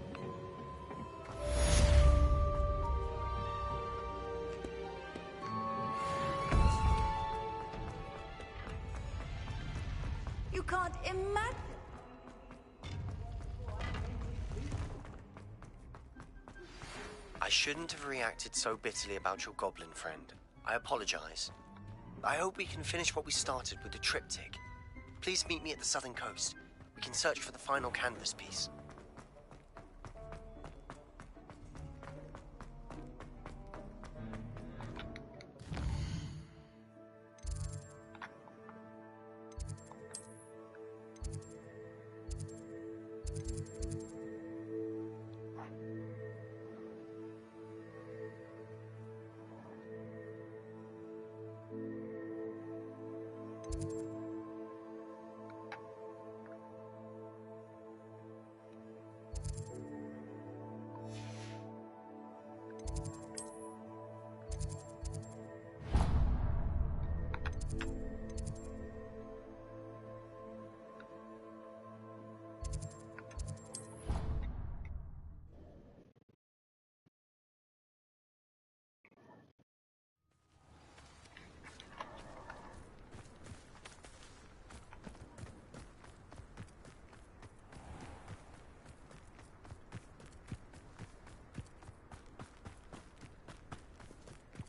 You can't imagine. I shouldn't have reacted so bitterly about your goblin friend. I apologize. I hope we can finish what we started with the triptych. Please meet me at the southern coast. We can search for the final canvas piece.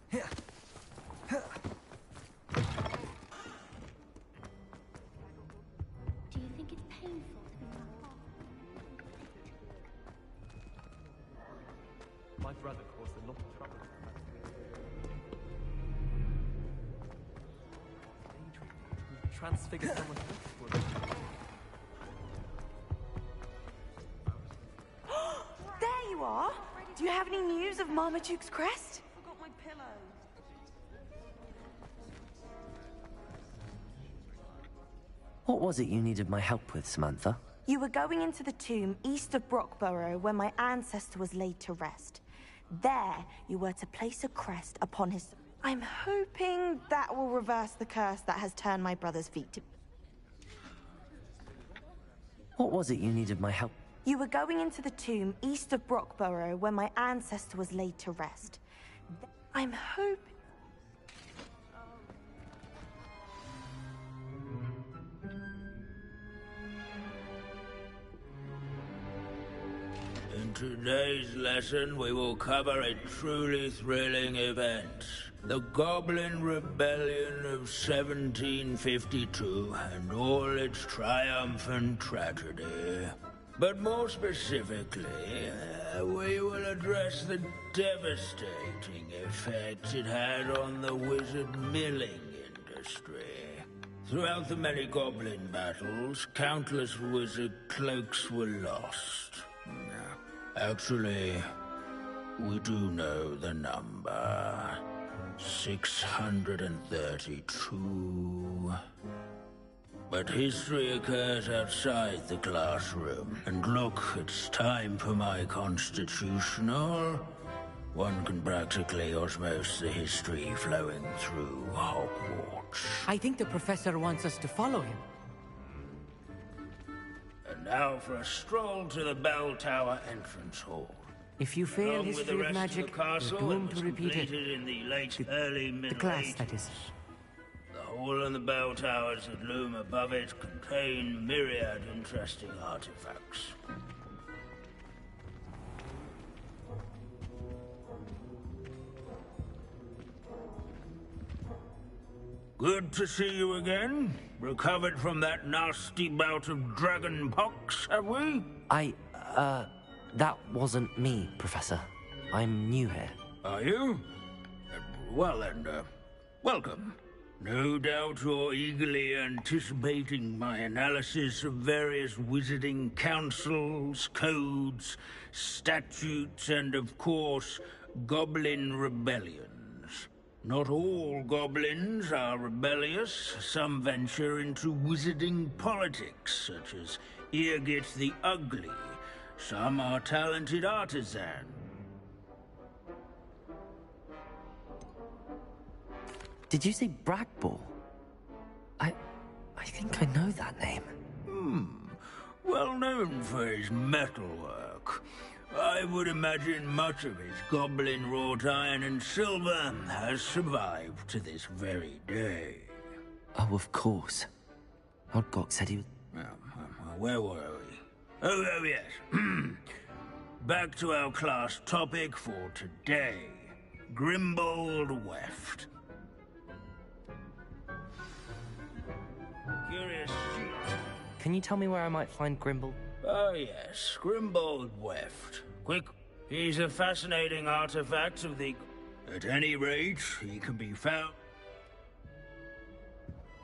Do you think it's painful to be knocked off? My brother caused a lot of trouble. Transfigure someone else. There you are! Do you have any news of Marmaduke's crest? Forgot my pillow. What was it you needed my help with, Samantha? You were going into the tomb east of Brockborough where my ancestor was laid to rest. There, you were to place a crest upon his... I'm hoping that will reverse the curse that has turned my brother's feet to... What was it you needed my help? You were going into the tomb east of Brockborough where my ancestor was laid to rest. I'm hoping... today's lesson, we will cover a truly thrilling event. The Goblin Rebellion of 1752 and all its triumphant tragedy. But more specifically, we will address the devastating effect it had on the wizard milling industry. Throughout the many goblin battles, countless wizard cloaks were lost. Actually, we do know the number. 632. But history occurs outside the classroom. And look, it's time for my constitutional. One can practically osmose the history flowing through Hogwarts. I think the professor wants us to follow him. And now for a stroll to the bell tower entrance hall. If you fail history of magic, you're doomed to repeat it. In the late, early Middle The class, Ages. that is. The hall and the bell towers that loom above it contain myriad interesting artifacts. Good to see you again. Recovered from that nasty bout of dragon pox, have we? That wasn't me, Professor. I'm new here. Are you? Well then, welcome. No doubt you're eagerly anticipating my analysis of various wizarding councils, codes, statutes, and of course, goblin rebellions. Not all goblins are rebellious. Some venture into wizarding politics, such as Eargit the Ugly. Some are talented artisans. Did you say Bragball? I think I know that name. Well known for his metalwork. I would imagine much of his goblin wrought iron and silver has survived to this very day. Oh, of course. Odgok said he was... Where were we? Oh yes. Back to our class topic for today. Grimbold Weft. Curious. Can you tell me where I might find Grimble? Oh yes, Grimbold Weft. Quick, he's a fascinating artifact of the... At any rate, he can be found...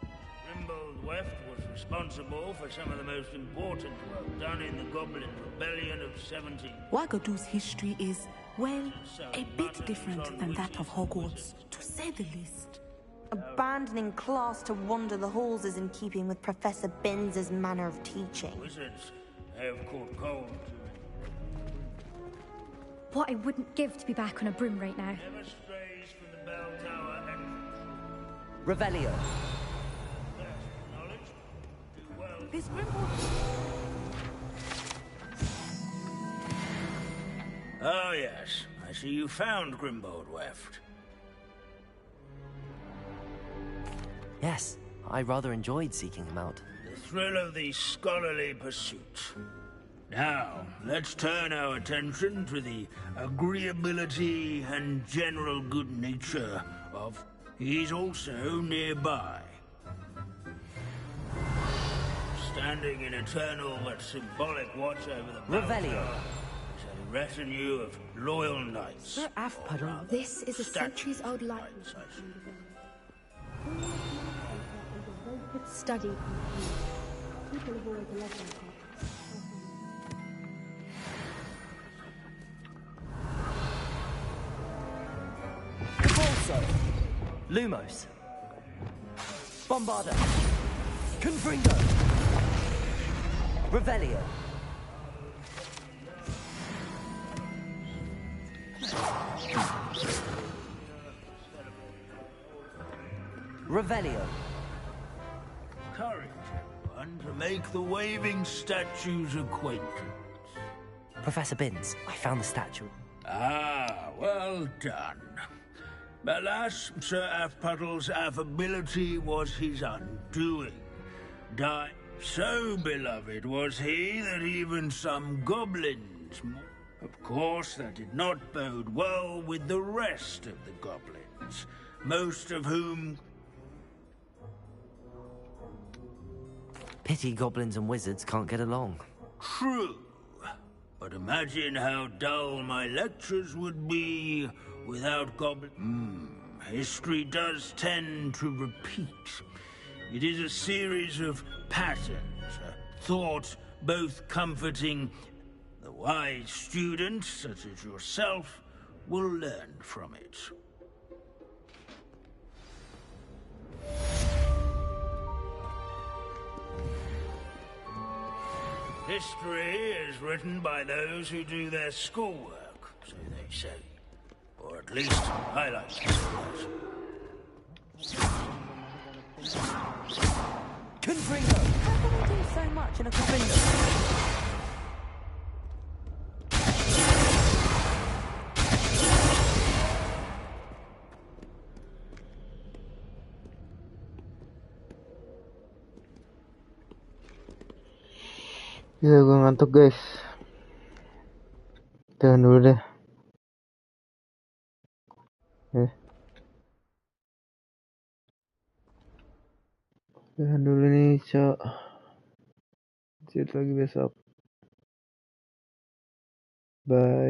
Grimbold Weft was responsible for some of the most important work done in the Goblin Rebellion of 17... Wagadu's history is, well, a bit different than that of Hogwarts, to say the least. Abandoning class to wander the halls is in keeping with Professor Binns' manner of teaching. Wizards have caught cold. What I wouldn't give to be back on a broom right now. Never strays from the bell tower entrance. Revelio. This Grimbold... Oh yes, I see you found Grimbold Weft. Yes, I rather enjoyed seeking him out. The thrill of the scholarly pursuit. Now, let's turn our attention to the agreeability and general good nature of... He's also nearby. Standing in eternal but symbolic watch over the... Revelio. Is a retinue of loyal knights. Sir Afpuddle. This is a centuries-old light. Study. People have always loved them. Repulso. Lumos. Bombarda. Confringo. Revelio. Revelio. Courage, everyone, to make the waving statue's acquaintance. Professor Binns, I found the statue. Ah, well done. Alas, Sir Afpuddle's affability was his undoing. So beloved was he that even some goblins... Of course, that did not bode well with the rest of the goblins, most of whom... Pity goblins and wizards can't get along. True. But imagine how dull my lectures would be without goblins. History does tend to repeat. It is a series of patterns, a thought both comforting. The wise student, such as yourself, will learn from it. History is written by those who do their schoolwork, so they say. Or at least, I like to say that. Confringo! How can they do so much in a confringo? Ya, gue ngantuk guys. Tahan dulu deh. Tahan dulu nih, Cok. Lanjut lagi besok. Bye.